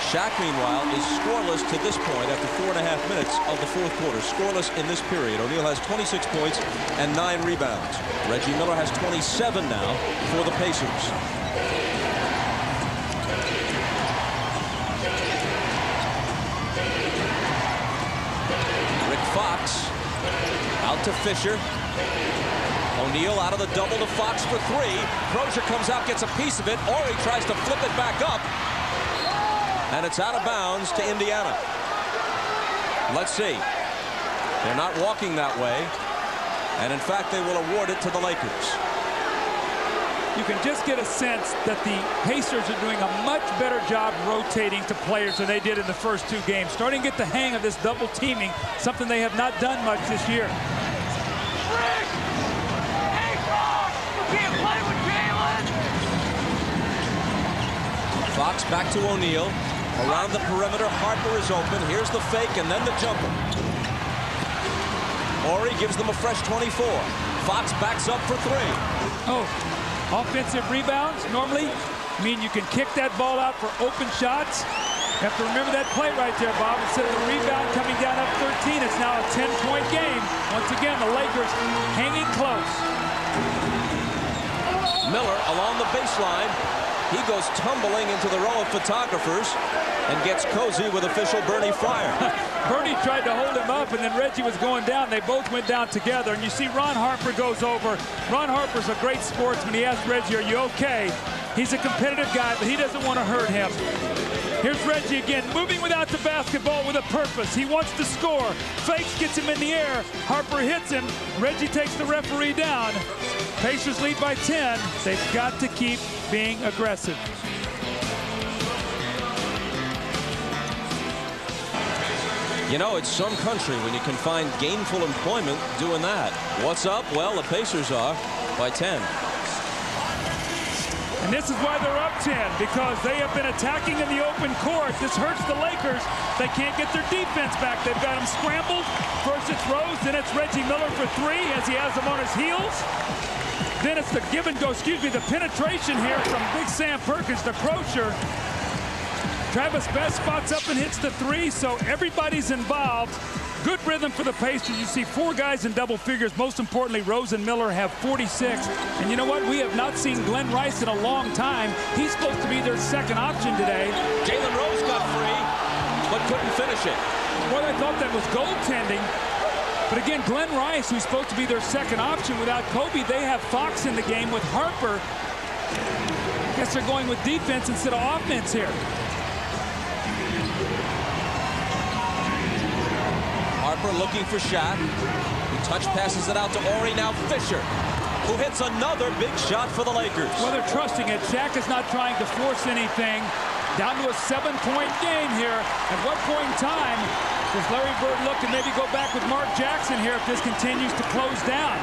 Shaq, meanwhile, is scoreless to this point after 4.5 minutes of the 4th quarter. Scoreless in this period. O'Neal has 26 points and 9 rebounds. Reggie Miller has 27 now for the Pacers. Rick Fox out to Fisher. O'Neal out of the double to Fox for 3. Crozier comes out, gets a piece of it. Ori tries to flip it back up. And it's out of bounds to Indiana. Let's see. They're not walking that way. And in fact, they will award it to the Lakers. You can just get a sense that the Pacers are doing a much better job rotating to players than they did in the first 2 games. Starting to get the hang of this double teaming, something they have not done much this year. Fox back to O'Neal. Around the perimeter, Harper is open. Here's the fake and then the jumper. Ori gives them a fresh 24. Fox backs up for 3. Oh, offensive rebounds normally mean you can kick that ball out for open shots. You have to remember that play right there, Bob. Instead of the rebound coming down up 13, it's now a 10-point game. Once again, the Lakers hanging close. Miller along the baseline. He goes tumbling into the row of photographers and gets cozy with official Bernie Fryer. Bernie tried to hold him up, and then Reggie was going down. They both went down together, and you see Ron Harper goes over. Ron Harper's a great sportsman. He asked Reggie, are you okay? He's a competitive guy, but he doesn't want to hurt him. Here's Reggie again, moving without the basketball with a purpose. He wants to score. Fakes, gets him in the air. Harper hits him. Reggie takes the referee down. Pacers lead by 10. They've got to keep being aggressive. You know, it's some country when you can find gainful employment doing that. What's up? Well, the Pacers are by 10. And And this is why they're up 10, because they have been attacking in the open court. This hurts the Lakers. They can't get their defense back. They've got them scrambled. First it's Rose, then it's Reggie Miller for three as he has them on his heels. Then it's the give and go, the penetration here from Big Sam Perkins to Crozier. Travis Best spots up and hits the three, so everybody's involved. Good rhythm for the Pacers. You see four guys in double figures. Most importantly, Rose and Miller have 46. And you know what? We have not seen Glenn Rice in a long time. He's supposed to be their second option today. Jalen Rose got free, but couldn't finish it. Well, I thought that was goaltending. But again, Glenn Rice, who's supposed to be their second option without Kobe, they have Fox in the game with Harper. I guess they're going with defense instead of offense here. Harper looking for Shaq. He touch passes it out to Ori. Now Fisher, who hits another big shot for the Lakers. Well, they're trusting it. Shaq is not trying to force anything. Down to a 7-point game here. At what point in time does Larry Bird look and maybe go back with Mark Jackson here if this continues to close down?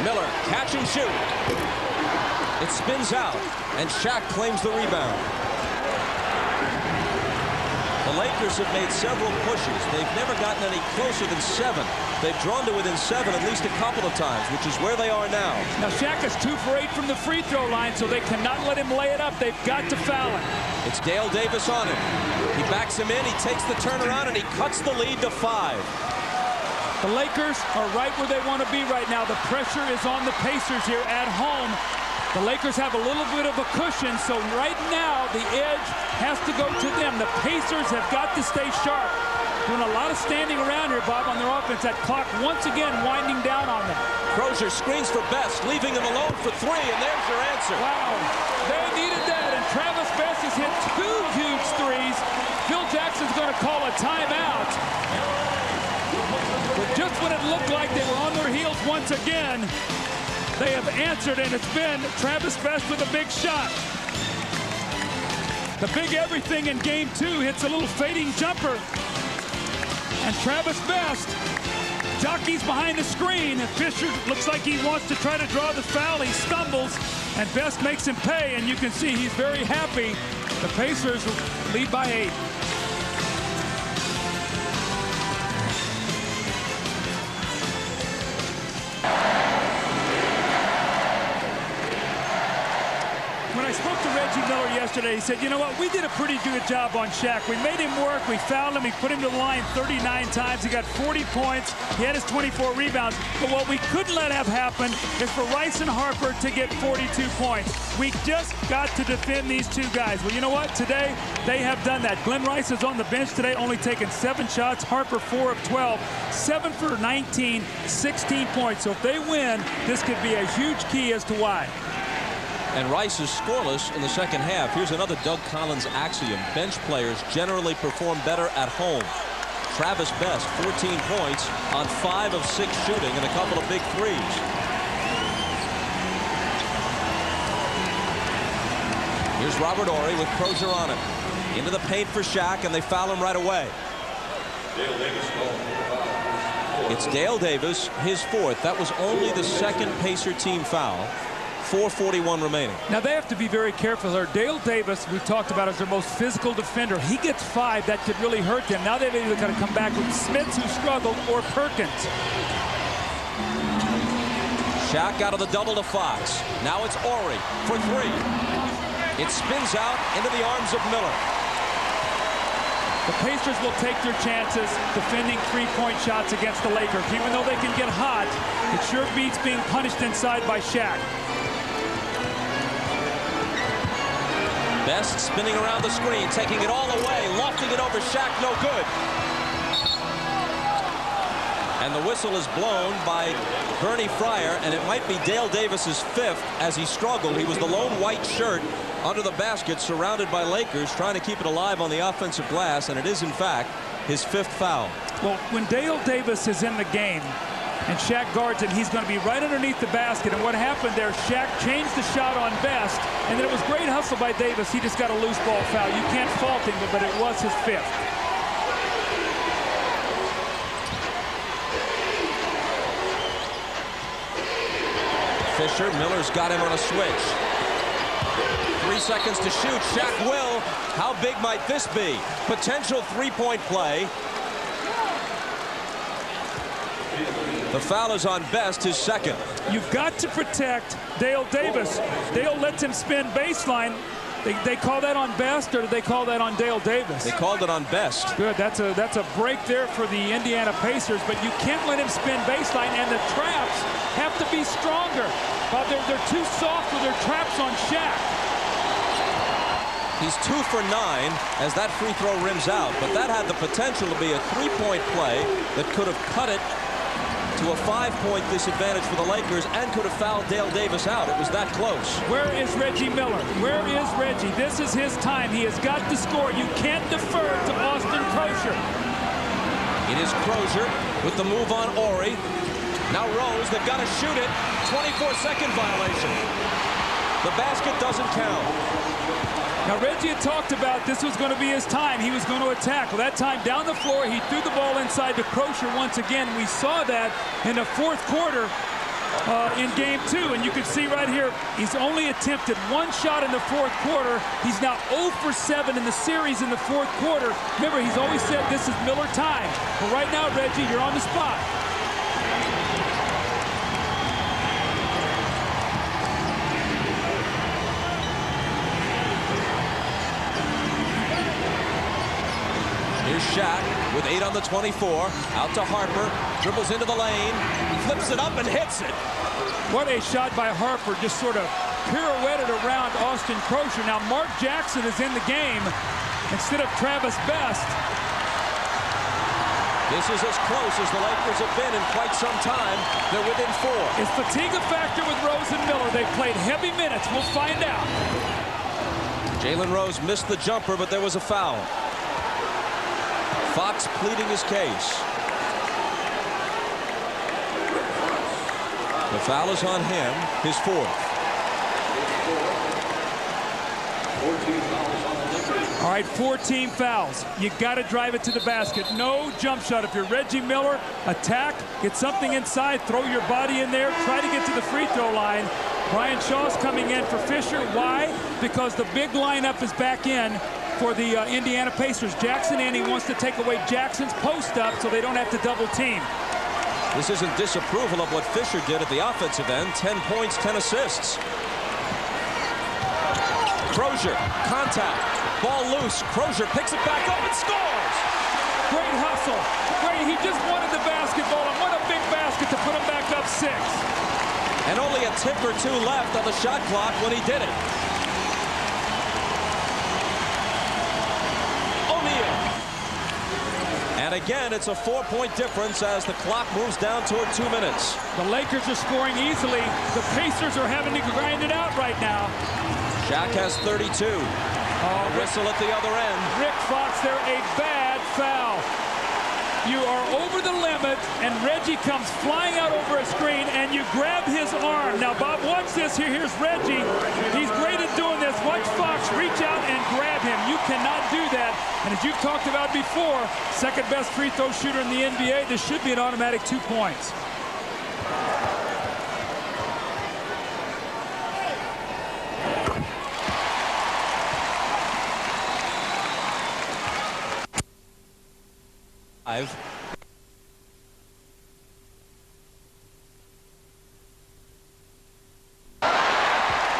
Miller, catch and shoot. It spins out, and Shaq claims the rebound. The Lakers have made several pushes. They've never gotten any closer than 7. They've drawn to within 7 at least a couple of times, which is where they are now. Now Shaq is 2 for 8 from the free throw line, so they cannot let him lay it up. They've got to foul him. It's Dale Davis on him. He backs him in, he takes the turnaround, and he cuts the lead to 5. The Lakers are right where they want to be right now. The pressure is on the Pacers here at home. The Lakers have a little bit of a cushion, so right now the edge has to go to them. The Pacers have got to stay sharp. Doing a lot of standing around here, Bob, on their offense. That clock once again winding down on them. Crozier screens for Best, leaving him alone for 3, and there's your answer. Wow, they needed that, and Travis Best has hit 2 huge threes. Phil Jackson's going to call a timeout. But just when it looked like they were on their heels once again, they have answered, and it's been Travis Best with a big shot. The big everything in game 2 hits a little fading jumper. And Travis Best jockeys behind the screen. And Fisher looks like he wants to try to draw the foul. He stumbles, and Best makes him pay. And you can see he's very happy. The Pacers lead by 8. When I spoke to Reggie Miller yesterday, he said, you know what, we did a pretty good job on Shaq. We made him work, we fouled him, we put him to the line 39 times, he got 40 points, he had his 24 rebounds, but what we couldn't let have happen is for Rice and Harper to get 42 points. We just got to defend these two guys. Well, you know what, today they have done that. Glenn Rice is on the bench today, only taking 7 shots, Harper 4 of 12, 7 for 19, 16 points. So if they win, this could be a huge key as to why. And Rice is scoreless in the second half. Here's another Doug Collins axiom. Bench players generally perform better at home. Travis Best, 14 points on 5 of 6 shooting and a couple of big threes. Here's Robert Horry with Crozier on him. Into the paint for Shaq, and they foul him right away. It's Dale Davis, his 4th. That was only the 2nd Pacer team foul. 4:41 remaining. Now they have to be very careful here. Dale Davis, we've talked about, as their most physical defender. He gets 5. That could really hurt them. Now they've either got to come back with Smits, who struggled, or Perkins. Shaq out of the double to Fox. Now it's Horry for 3. It spins out into the arms of Miller. The Pacers will take their chances defending 3-point shots against the Lakers. Even though they can get hot, it sure beats being punished inside by Shaq. Best spinning around the screen, taking it all away, lofting it over Shaq, no good. And the whistle is blown by Bernie Fryer, and it might be Dale Davis's 5th as he struggled. He was the lone white shirt under the basket, surrounded by Lakers, trying to keep it alive on the offensive glass, and it is, in fact, his 5th foul. Well, when Dale Davis is in the game, and Shaq guards it, he's going to be right underneath the basket. And what happened there, Shaq changed the shot on Best, and then it was great hustle by Davis. He just got a loose ball foul. You can't fault him, but it was his 5th. Fisher, Miller's got him on a switch. 3 seconds to shoot. Shaq will. How big might this be? Potential three-point play. The foul is on Best, his second. You've got to protect Dale Davis. Dale lets him spin baseline. They call that on Best, or did they call that on Dale Davis? They called it on Best. Good. That's a break there for the Indiana Pacers, but you can't let him spin baseline, and the traps have to be stronger. They're too soft with their traps on Shaq. He's 2 for 9 as that free throw rims out, but that had the potential to be a three-point play that could have cut it to a 5-point disadvantage for the Lakers and could have fouled Dale Davis out. It was that close. Where is Reggie Miller? Where is Reggie? This is his time. He has got to score. You can't defer to Austin Crozier. It is Crozier with the move on Ori. Now Rose, they've got to shoot it. 24-second violation. The basket doesn't count. Now, Reggie had talked about this was going to be his time. He was going to attack. Well, that time down the floor, he threw the ball inside to Crozier once again. We saw that in the fourth quarter in Game 2. And you can see right here, he's only attempted one shot in the fourth quarter. He's now 0 for 7 in the series in the fourth quarter. Remember, he's always said this is Miller time. But right now, Reggie, you're on the spot. Here's Shaq with 8 on the 24. Out to Harper. Dribbles into the lane. Flips it up and hits it. What a shot by Harper. Just sort of pirouetted around Austin Crozier. Now Mark Jackson is in the game instead of Travis Best. This is as close as the Lakers have been in quite some time. They're within 4. Is fatigue a factor with Rose and Miller? They played heavy minutes. We'll find out. Jalen Rose missed the jumper, but there was a foul. Fox pleading his case. The foul is on him, his 4th. All right, 14 fouls. You got to drive it to the basket. No jump shot. If you're Reggie Miller, attack, get something inside, throw your body in there, try to get to the free throw line. Brian Shaw's coming in for Fisher. Why? Because the big lineup is back in for the Indiana Pacers. Jackson and he wants to take away Jackson's post up so they don't have to double team. This isn't disapproval of what Fisher did at the offensive end. 10 points, 10 assists. Crozier, contact, ball loose. Crozier picks it back up and scores. Great hustle. Great. He just wanted the basketball, and what a big basket to put him back up 6. And only a tick or 2 left on the shot clock when he did it. And again, it's a 4-point difference as the clock moves down toward 2 minutes. The Lakers are scoring easily. The Pacers are having to grind it out right now. Shaq has 32. Whistle at the other end. Rick Fox there, a bad foul. You are over the limit, and Reggie comes flying out over a screen, and you grab his arm. Now, Bob, watch this here. Here's Reggie. He's great at doing this. Watch Fox reach out and grab him. You cannot do that. And as you've talked about before, second best free throw shooter in the NBA, this should be an automatic 2 points.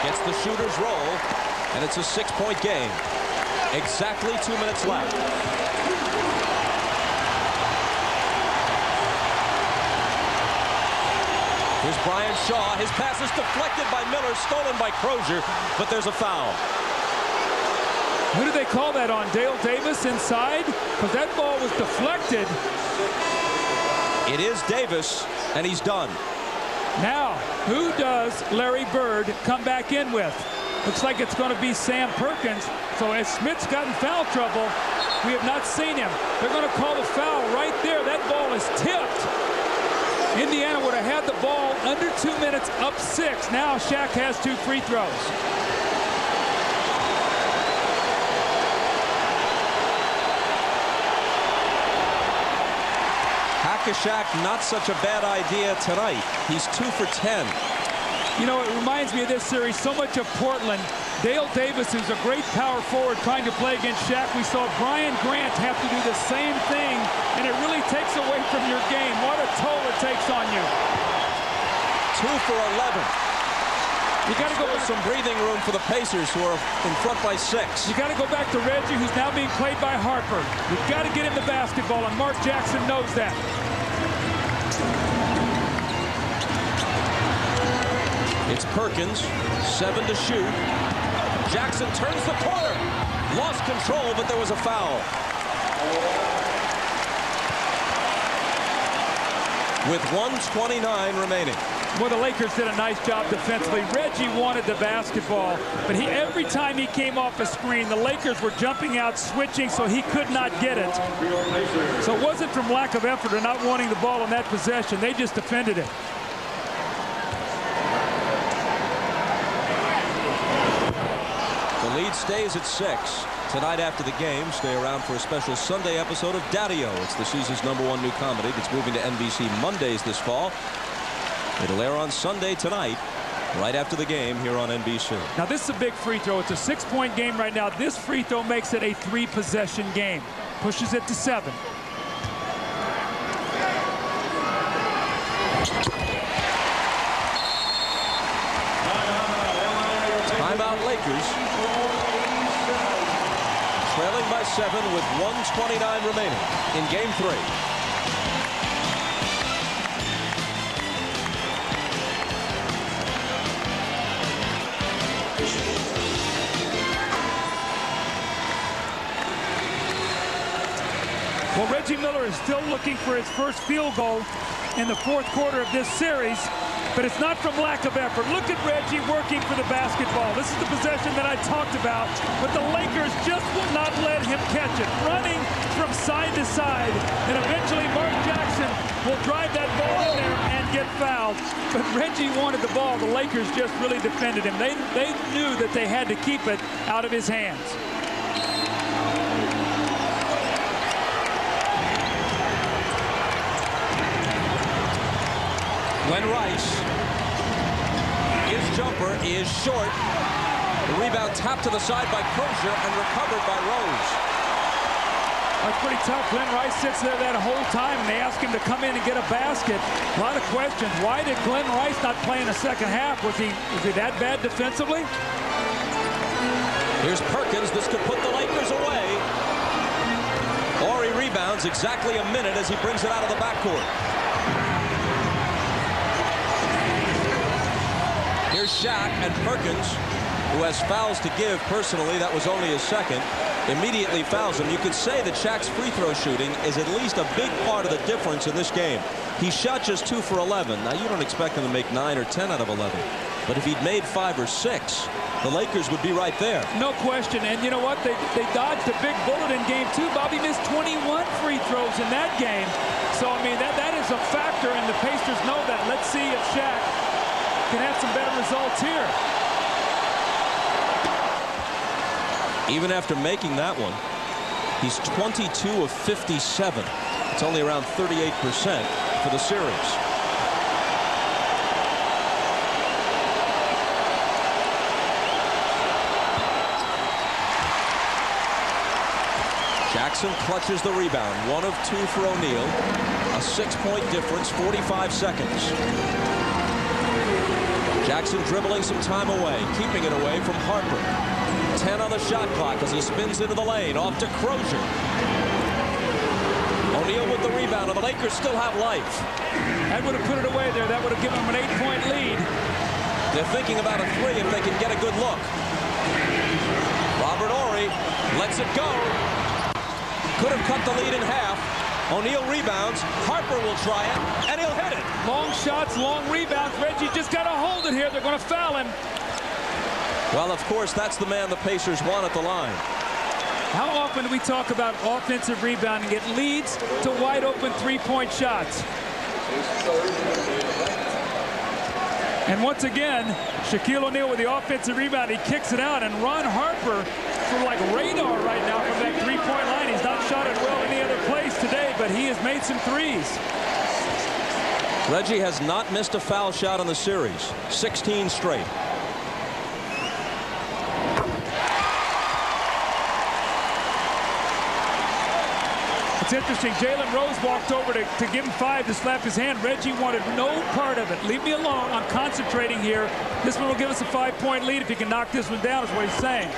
Gets the shooter's roll, and it's a 6-point game. Exactly 2 minutes left. Here's Brian Shaw. His pass is deflected by Miller, stolen by Crozier, but there's a foul. Who do they call that on? Dale Davis inside? Because that ball was deflected. It is Davis, and he's done. Now, who does Larry Bird come back in with? Looks like it's going to be Sam Perkins. So as Smith's gotten foul trouble, we have not seen him. They're going to call the foul right there. That ball is tipped. Indiana would have had the ball under 2 minutes, up 6. Now Shaq has 2 free throws. Hack-a-Shaq, not such a bad idea tonight. He's 2 for 10. You know, it reminds me of this series so much of Portland. Dale Davis, who's a great power forward trying to play against Shaq. We saw Brian Grant have to do the same thing, and it really takes away from your game. What a toll it takes on you. 2 for 11. You got to go back. Some breathing room for the Pacers, who are in front by 6. You got to go back to Reggie, who's now being played by Harper. You've got to get him the basketball, and Mark Jackson knows that. It's Perkins, 7 to shoot. Jackson turns the corner. Lost control, but there was a foul. With 1:29 remaining. Well, the Lakers did a nice job defensively. Reggie wanted the basketball, but every time he came off a screen, the Lakers were jumping out, switching, so he could not get it. So it wasn't from lack of effort or not wanting the ball in that possession. They just defended it. The lead stays at 6. Tonight after the game, stay around for a special Sunday episode of Daddy-O. It's the season's #1 new comedy that's moving to NBC Mondays this fall. It'll air on Sunday tonight, right after the game here on NBC. Now, this is a big free throw. It's a 6-point game right now. This free throw makes it a 3-possession game. Pushes it to 7. Timeout Lakers. Trailing by 7 with 1:29 remaining in Game 3. Well, Reggie Miller is still looking for his first field goal in the 4th quarter of this series, but it's not from lack of effort. Look at Reggie working for the basketball. This is the possession that I talked about, but the Lakers just will not let him catch it. Running from side to side, and eventually Mark Jackson will drive that ball in there and get fouled. But Reggie wanted the ball. The Lakers just really defended him. They knew that they had to keep it out of his hands. Glenn Rice. His jumper is short. The rebound tapped to the side by Crozier and recovered by Rose. That's pretty tough. Glenn Rice sits there that whole time, and they ask him to come in and get a basket. A lot of questions. Why did Glenn Rice not play in the second half? Was he that bad defensively? Here's Perkins. This could put the Lakers away. Horry rebounds exactly a minute as he brings it out of the backcourt. Here's Shaq, and Perkins, who has fouls to give personally, that was only his second, immediately fouls him. You could say that Shaq's free throw shooting is at least a big part of the difference in this game. He shot just 2 for 11. Now, you don't expect him to make 9 or 10 out of 11. But if he'd made 5 or 6, the Lakers would be right there. No question. And you know what? They dodged a big bullet in game 2. Bobby missed 21 free throws in that game. So, I mean, that is a factor, and the Pacers know that. Let's see if Shaq can have some better results here. Even after making that one, he's 22 of 57. It's only around 38% for the series. Jackson clutches the rebound. 1 of 2 for O'Neal. A 6-point difference, 45 seconds. Jackson dribbling some time away, keeping it away from Harper. 10 on the shot clock as he spins into the lane, off to Crozier. O'Neal with the rebound, and the Lakers still have life. That would have put it away there. That would have given them an 8-point lead. They're thinking about a 3 if they can get a good look. Robert Horry lets it go. Could have cut the lead in half. O'Neal rebounds. Harper will try it, and he'll hit it. Long shots, long rebounds. Reggie just got to hold it here. They're going to foul him. Well, of course, that's the man the Pacers want at the line. How often do we talk about offensive rebounding? It leads to wide-open 3-point shots. And once again, Shaquille O'Neal with the offensive rebound. He kicks it out, and Ron Harper from like radar right now from that 3-point line. He's not shot it well any other place today, but he has made some threes. Reggie has not missed a foul shot in the series. 16 straight. It's interesting. Jalen Rose walked over to give him 5 to slap his hand. Reggie wanted no part of it. Leave me alone. I'm concentrating here. This one will give us a 5-point lead if he can knock this one down, is what he's saying.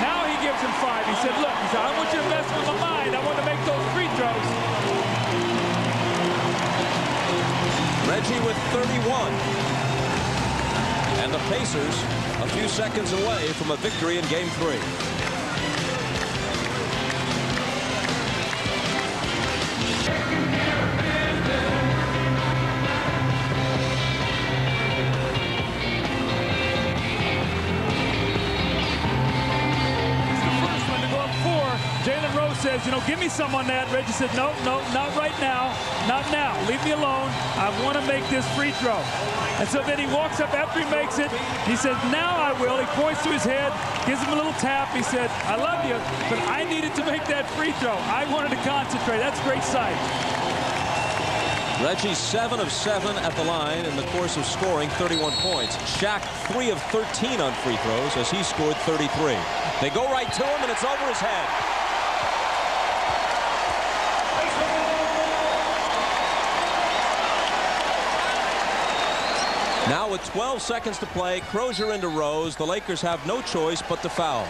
Now he gives him 5. He said, look, he said, I don't want you to mess with my mind. I want to make those free throws. Reggie with 31. And the Pacers a few seconds away from a victory in Game 3. Jalen Rose says, you know, give me some on that. Reggie said, no, not right now. Not now. Leave me alone. I want to make this free throw. And so then he walks up after he makes it. He says, now I will. He points to his head, gives him a little tap. He said, I love you, but I needed to make that free throw. I wanted to concentrate. That's a great sight. Reggie 7 of 7 at the line in the course of scoring 31 points. Shaq 3 of 13 on free throws as he scored 33. They go right to him and it's over his head. Now with 12 seconds to play, Crozier into Rose. The Lakers have no choice but to foul.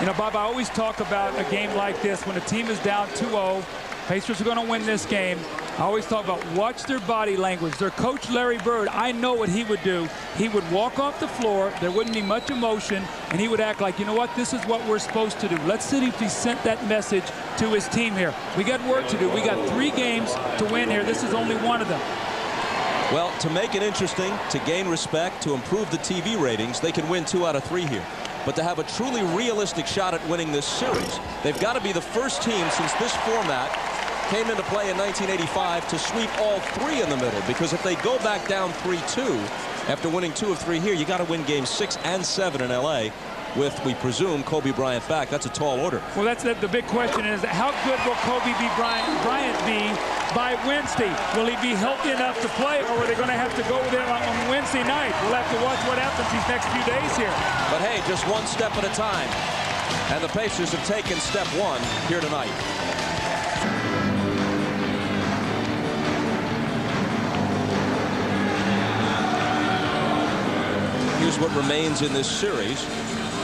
You know, Bob, I always talk about a game like this when a team is down 2-0. Pacers are going to win this game. I always talk about watch their body language. Their coach, Larry Bird, I know what he would do. He would walk off the floor. There wouldn't be much emotion, and he would act like, you know what, this is what we're supposed to do. Let's see if he sent that message to his team here. We got work to do. We got 3 games to win here. This is only one of them. Well, to make it interesting, to gain respect, to improve the TV ratings, they can win 2 out of 3 here. But to have a truly realistic shot at winning this series, they've got to be the first team since this format came into play in 1985 to sweep all 3 in the middle. Because if they go back down 3-2 after winning 2 of 3 here, you got to win games 6 and 7 in LA with, we presume, Kobe Bryant back. That's a tall order. Well, that's the big question is how good will Kobe Bryant be by Wednesday? Will he be healthy enough to play, or are they going to have to go with him on Wednesday night? We'll have to watch what happens these next few days here. But hey, just one step at a time. And the Pacers have taken step 1 here tonight. Here's what remains in this series.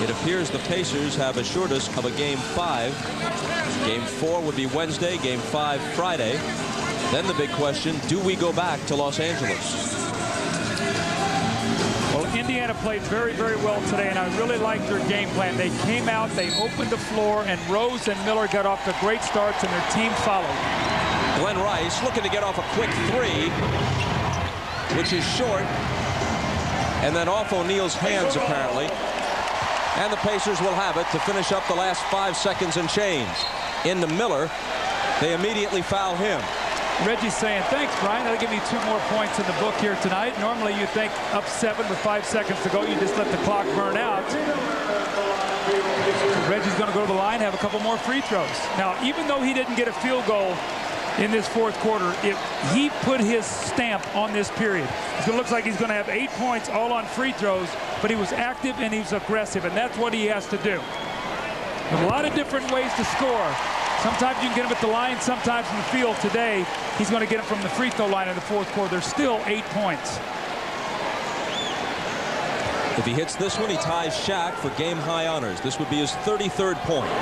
It appears the Pacers have assured us of a Game 5. Game 4 would be Wednesday, Game 5 Friday. Then the big question, do we go back to Los Angeles? Well, Indiana played very, very well today, and I really liked their game plan. They came out, they opened the floor, and Rose and Miller got off to great starts, and their team followed. Glenn Rice looking to get off a quick 3, which is short. And then off O'Neal's hands, apparently. And the Pacers will have it to finish up the last 5 seconds and change. Into Miller. They immediately foul him. Reggie's saying, thanks, Brian. That'll give me 2 more points in the book here tonight. Normally, you think up 7 with 5 seconds to go, you just let the clock burn out. Reggie's going to go to the line, have a couple more free throws. Now, even though he didn't get a field goal in this 4th quarter, he put his stamp on this period. It looks like he's going to have 8 points all on free throws, but he was active and he was aggressive, and that's what he has to do. There's a lot of different ways to score. Sometimes you can get him at the line, sometimes from the field. Today, he's going to get him from the free throw line in the 4th quarter. There's still 8 points. If he hits this one, he ties Shaq for game-high honors. This would be his 33rd point.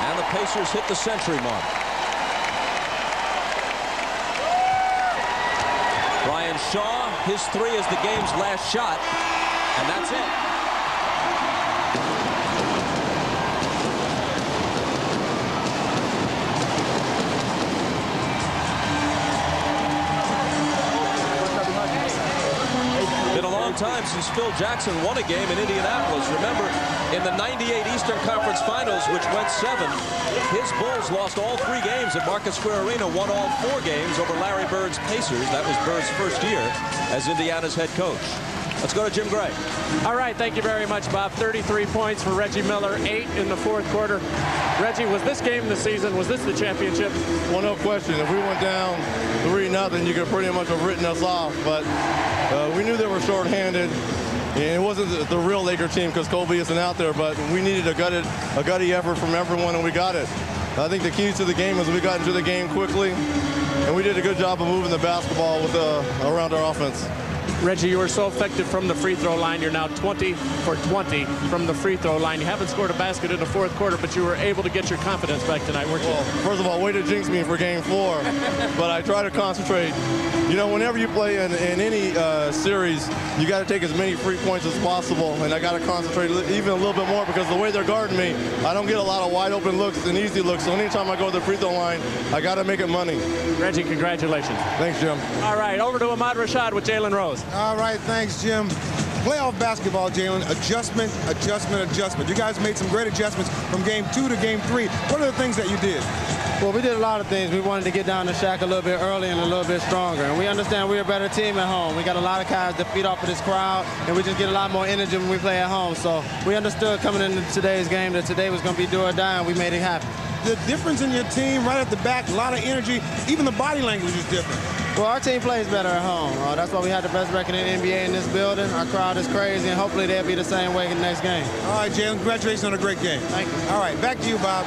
And the Pacers hit the century mark. Brian Shaw, his 3 is the game's last shot, and that's it. Been a long time since Phil Jackson won a game in Indianapolis. Remember, in the '98 Eastern Conference Finals, which went 7, his Bulls lost all 3 games at Market Square Arena, won all 4 games over Larry Bird's Pacers. That was Bird's first year as Indiana's head coach. Let's go to Jim Gray. All right, thank you very much, Bob. 33 points for Reggie Miller, 8 in the fourth quarter. Reggie, was this game the season? Was this the championship? Well, no question. If we went down 3-0, you could pretty much have written us off. But we knew they were shorthanded. And it wasn't the real Laker team because Kobe isn't out there, but we needed a gutty effort from everyone, and we got it. I think the key to the game is we got into the game quickly, and we did a good job of moving the basketball with around our offense. Reggie, you were so effective from the free throw line. You're now 20 for 20 from the free throw line. You haven't scored a basket in the fourth quarter, but you were able to get your confidence back tonight, weren't you? Well, first of all, way to jinx me for game 4, but I try to concentrate. You know, whenever you play in any series, you got to take as many free points as possible, and I got to concentrate even a little bit more because the way they're guarding me, I don't get a lot of wide open looks and easy looks. So anytime I go to the free throw line, I got to make it money. Reggie, congratulations. Thanks, Jim. All right, over to Ahmad Rashad with Jalen Rose. All right, thanks, Jim. Playoff basketball, Jalen. Adjustment, adjustment, adjustment. You guys made some great adjustments from game 2 to game 3. What are the things that you did? Well, we did a lot of things. We wanted to get down to Shaq a little bit early and a little bit stronger. And we understand we're a better team at home. We got a lot of guys to feed off of this crowd, and we just get a lot more energy when we play at home. So we understood coming into today's game that today was going to be do or die, and we made it happen. The difference in your team right at the back, a lot of energy, even the body language is different. Well, our team plays better at home. That's why we had the best record in the NBA in this building. Our crowd is crazy, and hopefully they'll be the same way in the next game. All right, Jalen, congratulations on a great game. Thank you. All right, back to you, Bob.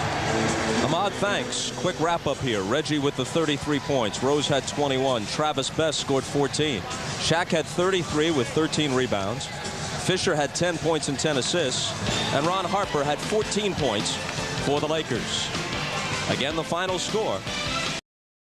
Ahmad, thanks. Quick wrap-up here. Reggie with the 33 points. Rose had 21. Travis Best scored 14. Shaq had 33 with 13 rebounds. Fisher had 10 points and 10 assists. And Ron Harper had 14 points for the Lakers. Again, the final score,